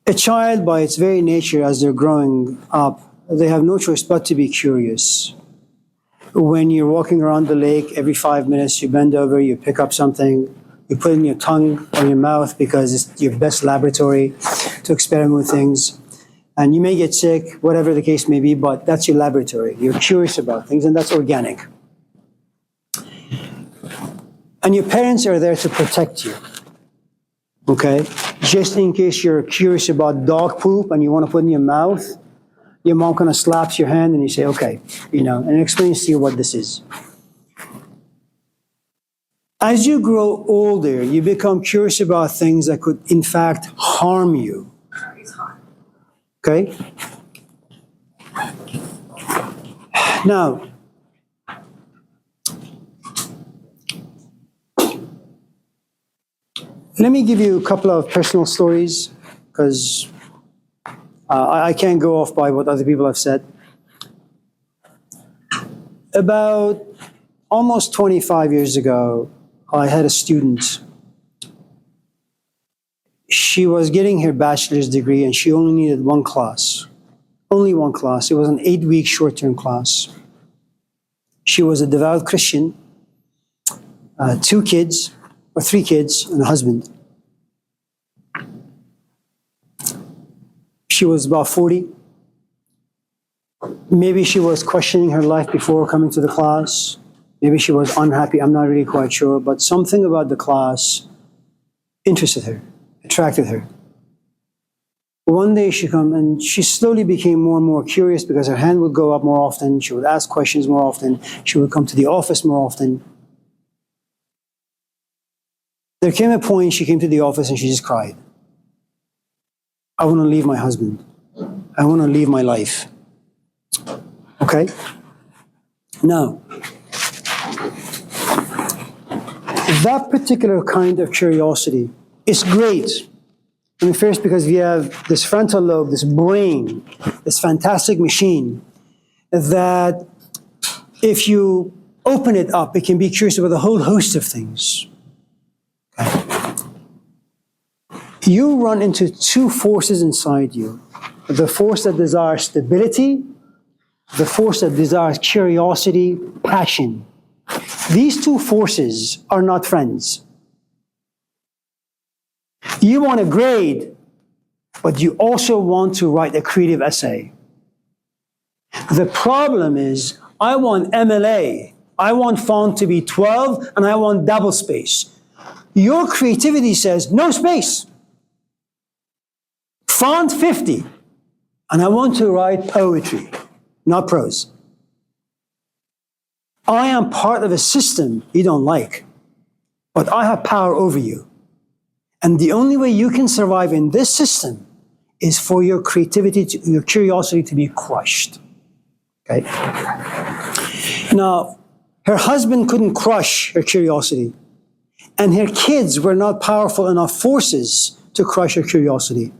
A child, by its very nature, as they're growing up, they have no choice but to be curious. When you're walking around the lake, every 5 minutes you bend over, you pick up something, you put it in your tongue or your mouth because it's your best laboratory to experiment with things. And you may get sick, whatever the case may be, but that's your laboratory. You're curious about things, and that's organic. And your parents are there to protect you, okay? Just in case you're curious about dog poop and you want to put it in your mouth, your mom kind of slaps your hand and you say, okay, and explains to you what this is. As you grow older, you become curious about things that could, in fact, harm you. Okay? Now, let me give you a couple of personal stories, because I can't go off by what other people have said. About almost 25 years ago, I had a student. She was getting her bachelor's degree and she only needed one class. Only one class. It was an 8-week short-term class. She was a devout Christian, 2 kids, or 3 kids, and a husband. She was about 40. Maybe she was questioning her life before coming to the class. Maybe she was unhappy. I'm not really quite sure. But something about the class interested her, attracted her. One day she came and she slowly became more and more curious because her hand would go up more often. She would ask questions more often. She would come to the office more often. There came a point she came to the office and she just cried. I want to leave my husband. I want to leave my life. Okay? Now, that particular kind of curiosity is great. I mean, first, because we have this frontal lobe, this brain, this fantastic machine that if you open it up, it can be curious about a whole host of things. Okay. You run into 2 forces inside you. The force that desires stability, the force that desires curiosity, passion. These 2 forces are not friends. You want a grade, but you also want to write a creative essay. The problem is, I want MLA, I want font to be 12, and I want double space. Your creativity says, no space. Font 50, and I want to write poetry, not prose. I am part of a system you don't like, but I have power over you. And the only way you can survive in this system is for your creativity, your curiosity to be crushed. Okay? Now, her husband couldn't crush her curiosity, and her kids were not powerful enough forces to crush her curiosity.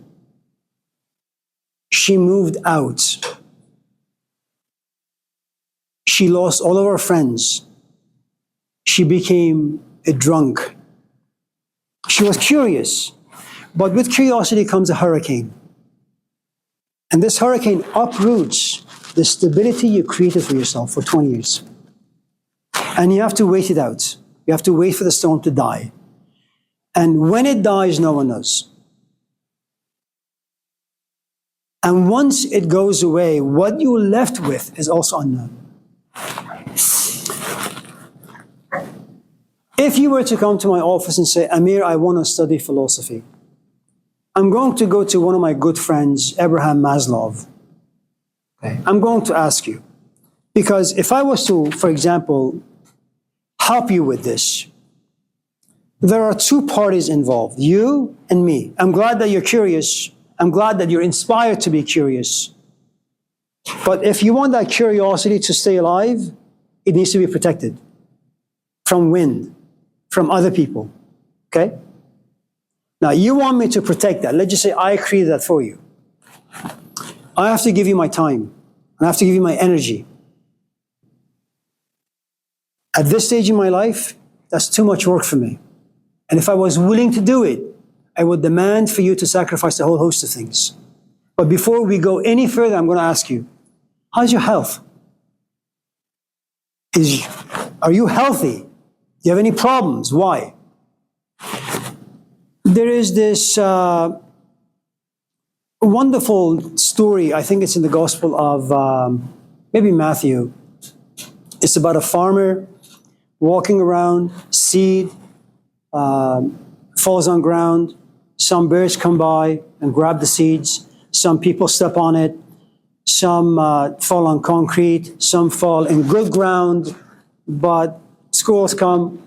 She moved out. She lost all of her friends. She became a drunk. She was curious, but with curiosity comes a hurricane. And this hurricane uproots the stability you created for yourself for 20 years. And you have to wait it out. You have to wait for the storm to die. And when it dies, no one knows. And once it goes away, what you're left with is also unknown. If you were to come to my office and say, Amir, I want to study philosophy, I'm going to go to one of my good friends, Abraham Maslow. Okay. I'm going to ask you, because if I was to, for example, help you with this, there are 2 parties involved, you and me. I'm glad that you're curious. I'm glad that you're inspired to be curious. But if you want that curiosity to stay alive, it needs to be protected from wind, from other people, okay? Now, you want me to protect that. Let's just say I created that for you. I have to give you my time. I have to give you my energy. At this stage in my life, that's too much work for me. And if I was willing to do it, I would demand for you to sacrifice a whole host of things. But before we go any further, I'm going to ask you, how's your health? Are you healthy? Do you have any problems? Why? There is this wonderful story, I think it's in the Gospel of maybe Matthew. It's about a farmer walking around, seed falls on ground, some birds come by and grab the seeds, some people step on it, some fall on concrete, some fall in good ground, but squirrels come,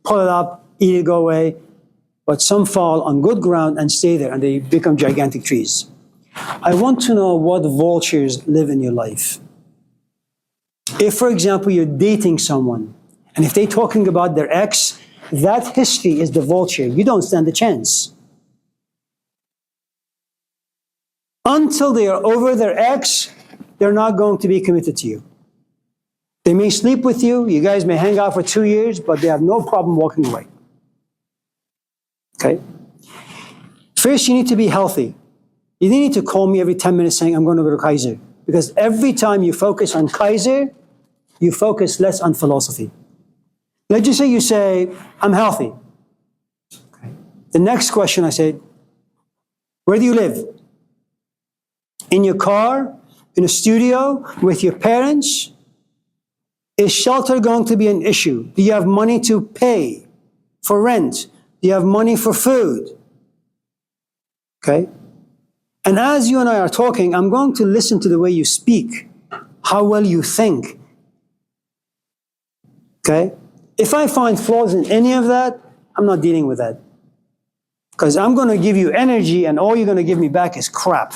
pull it up, eat it, go away. But some fall on good ground and stay there, and they become gigantic trees. I want to know what vultures live in your life. If, for example, you're dating someone, and if they're talking about their ex, that history is the vulture. You don't stand a chance. Until they are over their ex, they're not going to be committed to you. They may sleep with you, you guys may hang out for 2 years, but they have no problem walking away. Okay? First, you need to be healthy. You need to call me every 10 minutes saying, I'm going to go to Kaiser. Because every time you focus on Kaiser, you focus less on philosophy. Let's just say you say, I'm healthy. Okay. The next question I said, where do you live? In your car? In a studio? With your parents? Is shelter going to be an issue? Do you have money to pay for rent? Do you have money for food? Okay? And as you and I are talking, I'm going to listen to the way you speak, how well you think. Okay? If I find flaws in any of that, I'm not dealing with that. Because I'm going to give you energy and all you're going to give me back is crap.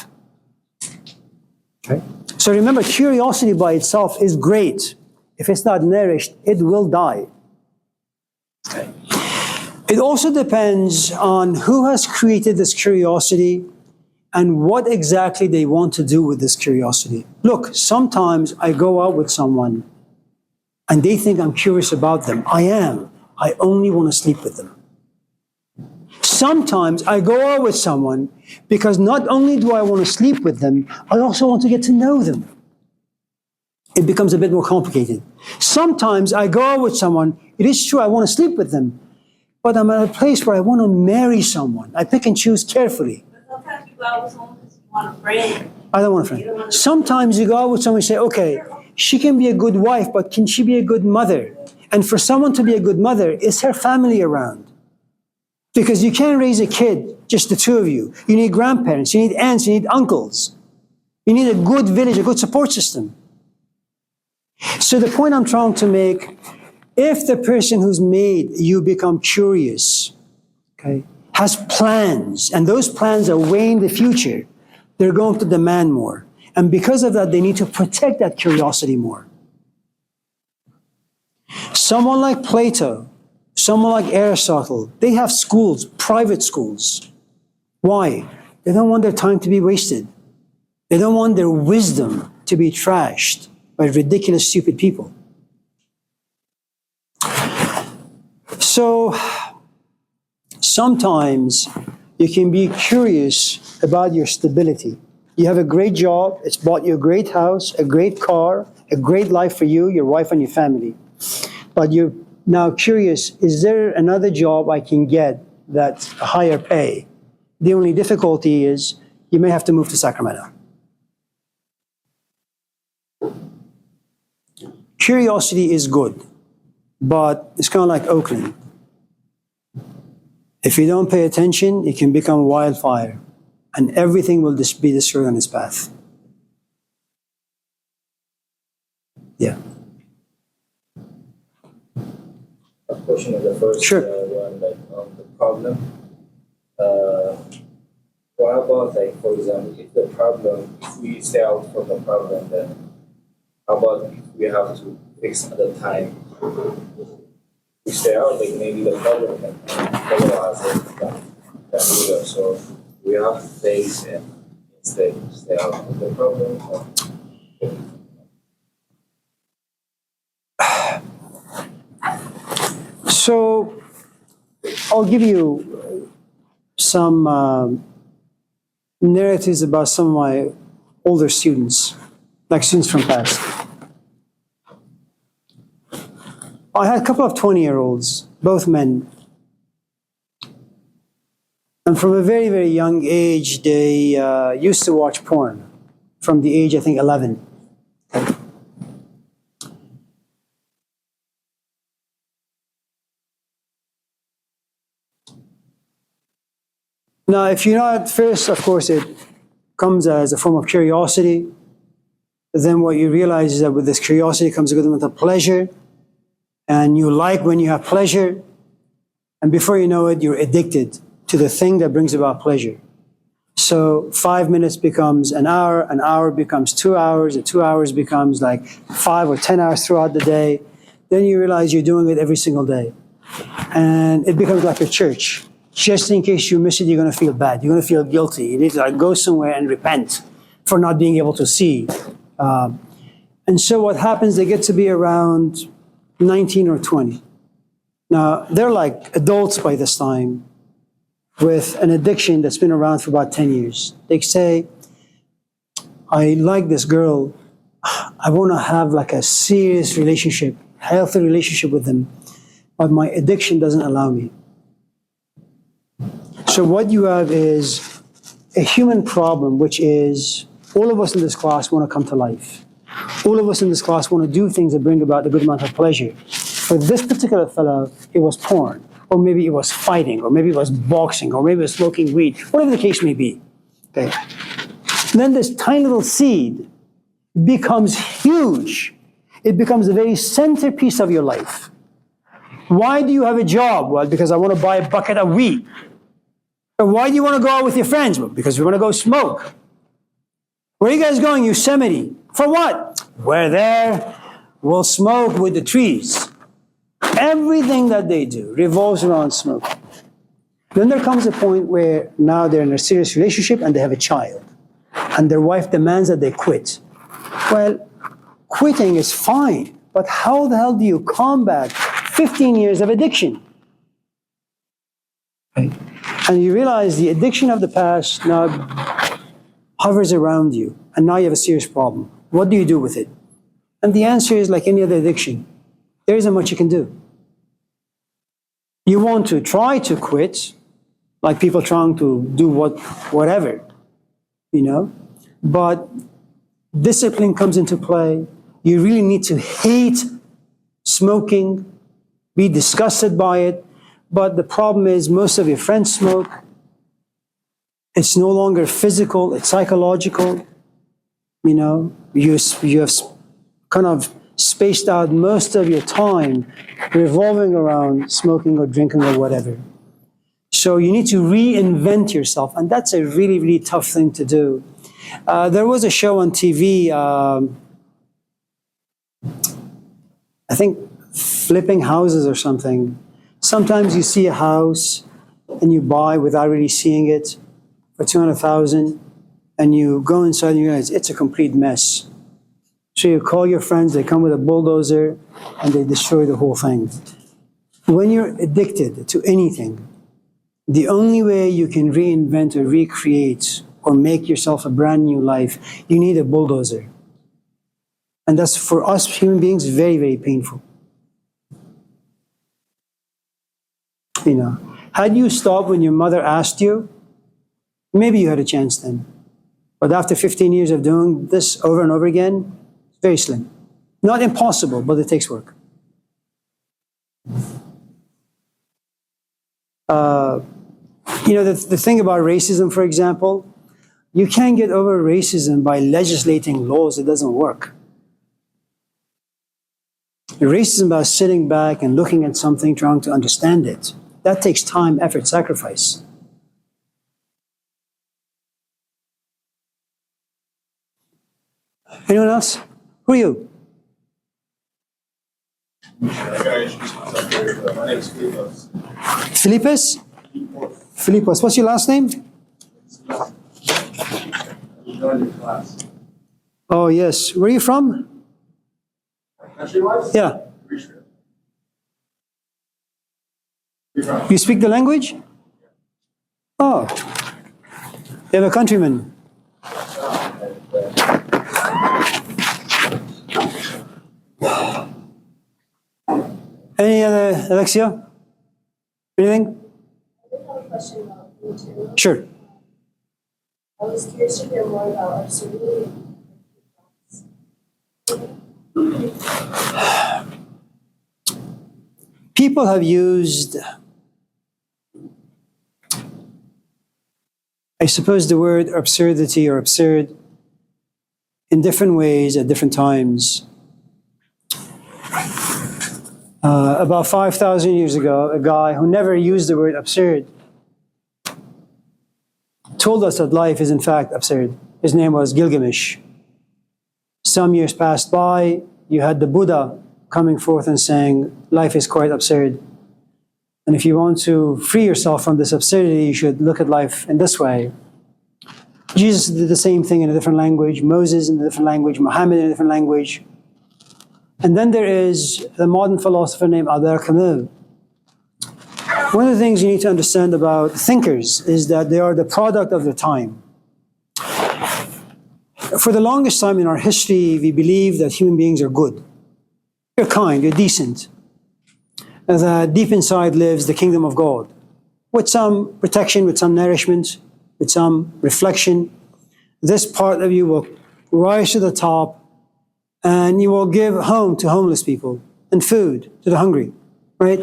Okay? So remember, curiosity by itself is great. If it's not nourished, it will die. Okay? It also depends on who has created this curiosity and what exactly they want to do with this curiosity. Look, sometimes I go out with someone and they think I'm curious about them. I am. I only want to sleep with them. Sometimes I go out with someone because not only do I want to sleep with them, I also want to get to know them. It becomes a bit more complicated. Sometimes I go out with someone, it is true I want to sleep with them, but I'm at a place where I want to marry someone. I pick and choose carefully. But sometimes you go out with someone because you want a friend. I don't want a friend. Sometimes you go out with someone and say, okay, she can be a good wife, but can she be a good mother? And for someone to be a good mother, is her family around? Because you can't raise a kid, just the two of you. You need grandparents, you need aunts, you need uncles. You need a good village, a good support system. So the point I'm trying to make, if the person who's made you become curious, okay, has plans, and those plans are way in the future, they're going to demand more. And because of that, they need to protect that curiosity more. Someone like Plato, someone like Aristotle, they have schools, private schools. Why? They don't want their time to be wasted. They don't want their wisdom to be trashed by ridiculous, stupid people. So sometimes you can be curious about your stability. You have a great job, it's bought you a great house, a great car, a great life for you, your wife and your family. But you're now curious, is there another job I can get that's a higher pay? The only difficulty is you may have to move to Sacramento. Curiosity is good, but it's kind of like Oakland. If you don't pay attention, it can become wildfire, and everything will just be destroyed on its path. Yeah. A question of the first Sure. one, like the problem. What about, like, for example, if we stay out from the problem, then how about if we have to fix at the time? We stay out, like maybe the problem can follow us. that either. So we have to face and instead stay out of the problem. So I'll give you some narratives about some of my older students, like students from past. I had a couple of 20-year-olds, both men. And from a very, very young age, they used to watch porn from the age, I think, 11. Now, if you're not at first, of course, it comes as a form of curiosity. Then what you realize is that with this curiosity comes a good amount of pleasure. And you like when you have pleasure. And before you know it, you're addicted to the thing that brings about pleasure. So 5 minutes becomes an hour becomes 2 hours, and 2 hours becomes like 5 or 10 hours throughout the day. Then you realize you're doing it every single day. And it becomes like a church. Just in case you miss it, you're going to feel bad. You're going to feel guilty. You need to like go somewhere and repent for not being able to see. And so what happens, they get to be around 19 or 20. Now, they're like adults by this time with an addiction that's been around for about 10 years. They say, I like this girl. I want to have like a serious relationship, healthy relationship with them, but my addiction doesn't allow me. So what you have is a human problem, which is all of us in this class want to come to life. All of us in this class want to do things that bring about a good amount of pleasure. For this particular fellow, it was porn, or maybe it was fighting, or maybe it was boxing, or maybe it was smoking weed, whatever the case may be. Okay. And then this tiny little seed becomes huge. It becomes the very centerpiece of your life. Why do you have a job? Well, because I want to buy a bucket of wheat. Or why do you want to go out with your friends? Well, because we want to go smoke. Where are you guys going? Yosemite. For what? We're there. We'll smoke with the trees. Everything that they do revolves around smoke. Then there comes a point where now they're in a serious relationship and they have a child. And their wife demands that they quit. Well, quitting is fine, but how the hell do you combat 15 years of addiction? Right? And you realize the addiction of the past now hovers around you, and now you have a serious problem. What do you do with it? And the answer is like any other addiction. There isn't much you can do. You want to try to quit, like people trying to do whatever, you know, but discipline comes into play. You really need to hate smoking, be disgusted by it. But the problem is most of your friends smoke. It's no longer physical, it's psychological. You know, you have kind of spaced out most of your time revolving around smoking or drinking or whatever. So you need to reinvent yourself, and that's a really, really tough thing to do. There was a show on TV, I think Flipping Houses or something. Sometimes you see a house and you buy without really seeing it for $200,000, and you go inside and you realize it's a complete mess. So you call your friends, they come with a bulldozer, and they destroy the whole thing. When you're addicted to anything, the only way you can reinvent or recreate or make yourself a brand new life, you need a bulldozer. And that's, for us human beings, very, very painful. You know, had you stopped when your mother asked you, maybe you had a chance then. But after 15 years of doing this over and over again, it's very slim. Not impossible, but it takes work. You know, the thing about racism, for example, you can't get over racism by legislating laws. It doesn't work. Racism is about sitting back and looking at something, trying to understand it. That takes time, effort, sacrifice. Anyone else? Who are you? I gotta introduce myself here. My name is Felipe. Philippus? Filipos, what's your last name? You joined the class. Oh, yes. Where are you from? Country-wise? Yeah. Appreciate it. You speak the language? Oh. You have a countryman. Any other, Alexia? Anything? I did have a question about the material. Sure. I was curious to hear more about absurdity and People have used, I suppose, the word absurdity or absurd in different ways at different times. About 5,000 years ago, a guy who never used the word absurd told us that life is in fact absurd. His name was Gilgamesh. Some years passed by, you had the Buddha coming forth and saying, life is quite absurd. And if you want to free yourself from this absurdity, you should look at life in this way. Jesus did the same thing in a different language, Moses in a different language, Muhammad in a different language. And then there is the modern philosopher named Albert Camus. One of the things you need to understand about thinkers is that they are the product of their time. For the longest time in our history, we believe that human beings are good. You're kind, you're decent. And that deep inside lives the kingdom of God. With some protection, with some nourishment, with some reflection, this part of you will rise to the top and you will give home to homeless people and food to the hungry, right?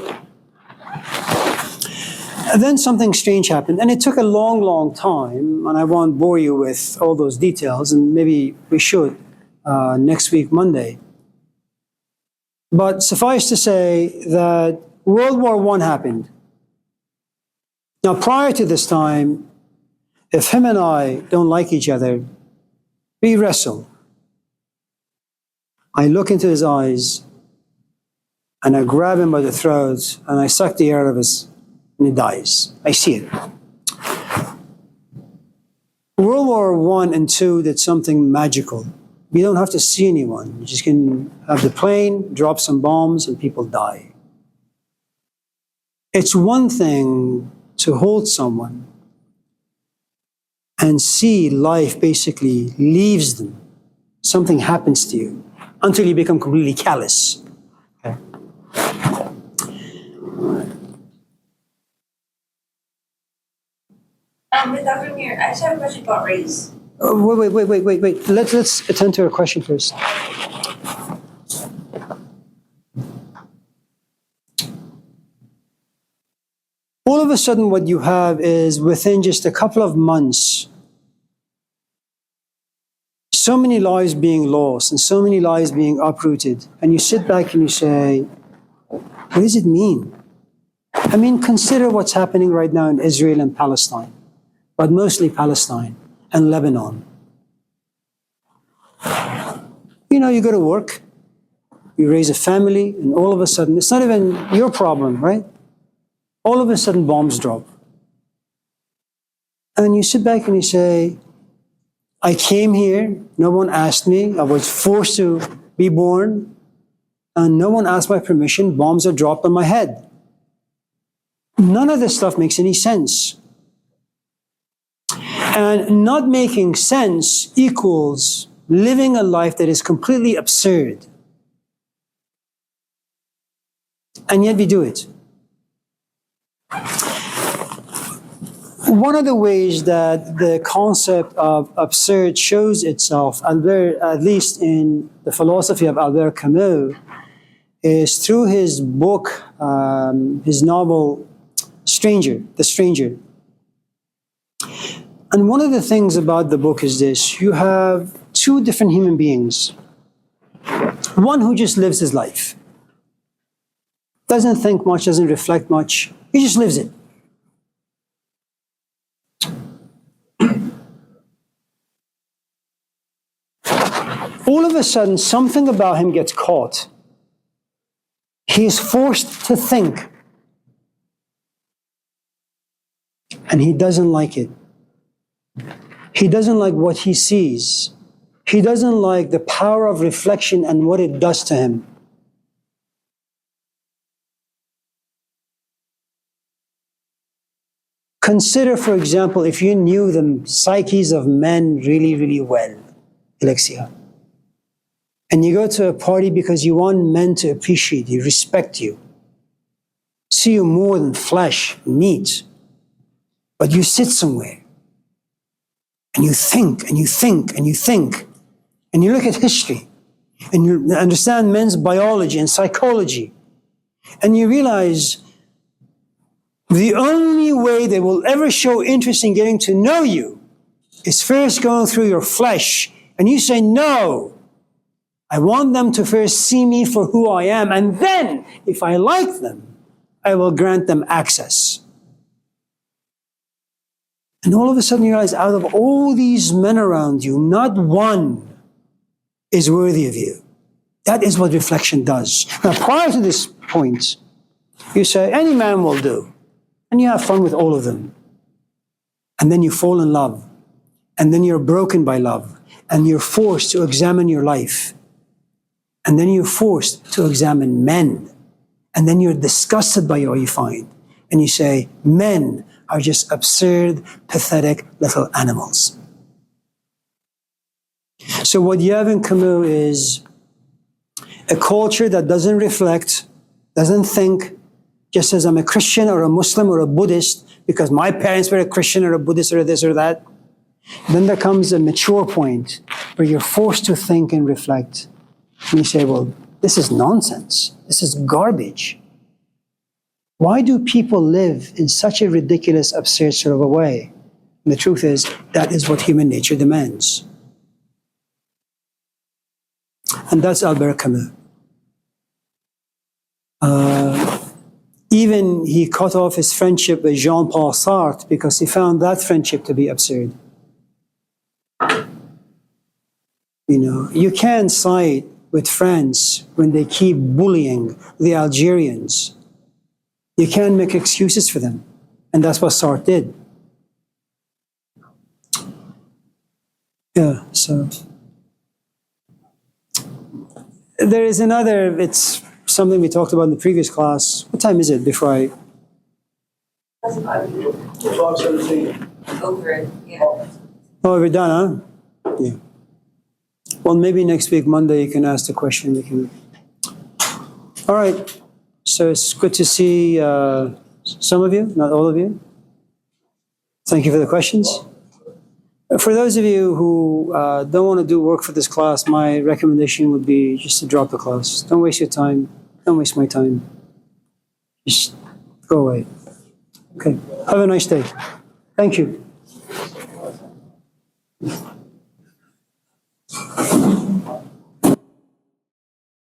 And then something strange happened, and it took a long, long time, and I won't bore you with all those details, and maybe we should next week, Monday. But suffice to say that World War I happened. Now, prior to this time, if him and I don't like each other, we wrestle. I look into his eyes, and I grab him by the throat, and I suck the air out of his, and he dies. I see it. World War I and II did something magical. We don't have to see anyone. You just can have the plane, drop some bombs, and people die. It's one thing to hold someone and see life basically leaves them. Something happens to you until you become completely callous. Okay. With Dr. Amir, I just have a question about race. Wait. Let's attend to our question first. All of a sudden, what you have is within just a couple of months, so many lives being lost and so many lives being uprooted. And you sit back and you say, what does it mean? I mean, consider what's happening right now in Israel and Palestine, but mostly Palestine and Lebanon. You know, you go to work, you raise a family, and all of a sudden, it's not even your problem, right? All of a sudden, bombs drop. And you sit back and you say, I came here, no one asked me, I was forced to be born, and no one asked my permission, bombs are dropped on my head. None of this stuff makes any sense. And not making sense equals living a life that is completely absurd. And yet we do it. One of the ways that the concept of absurd shows itself, at least in the philosophy of Albert Camus, is through his book, his novel, The Stranger. And one of the things about the book is this: you have two different human beings. One who just lives his life, doesn't think much, doesn't reflect much, he just lives it. All of a sudden, something about him gets caught. He is forced to think. and he doesn't like it. He doesn't like what he sees. He doesn't like the power of reflection and what it does to him. Consider, for example, if you knew the psyches of men really, really well, Alexia, and you go to a party because you want men to appreciate you, respect you, see you more than flesh, meat, but you sit somewhere and you think and you think and you think, and you look at history and you understand men's biology and psychology, and you realize the only way they will ever show interest in getting to know you is first going through your flesh. And you say, no, I want them to first see me for who I am. And then, if I like them, I will grant them access. And all of a sudden you realize, out of all these men around you, not one is worthy of you. That is what reflection does. Now, prior to this point, you say, any man will do. And you have fun with all of them. And then you fall in love. And then you're broken by love. And you're forced to examine your life. And then you're forced to examine men. And then you're disgusted by what you find. And you say, men are just absurd, pathetic little animals. So what you have in Camus is a culture that doesn't reflect, doesn't think, just says I'm a Christian or a Muslim or a Buddhist because my parents were a Christian or a Buddhist or this or that. Then there comes a mature point where you're forced to think and reflect. And you say, well, this is nonsense. This is garbage. Why do people live in such a ridiculous, absurd sort of a way? And the truth is, that is what human nature demands. And that's Albert Camus. Even he cut off his friendship with Jean-Paul Sartre because he found that friendship to be absurd. You know, you can't side with friends when they keep bullying the Algerians. You can't make excuses for them. And that's what Sartre did. Yeah, so. There is another, it's something we talked about in the previous class. What time is it before I? 12:17. Over it, yeah. Oh, we're done, huh? Yeah. Well, maybe next week, Monday, you can ask the question. We can. All right. So it's good to see some of you, not all of you. Thank you for the questions. For those of you who don't want to do work for this class, my recommendation would be just to drop the class. Don't waste your time. Don't waste my time. Just go away. Okay. Have a nice day. Thank you.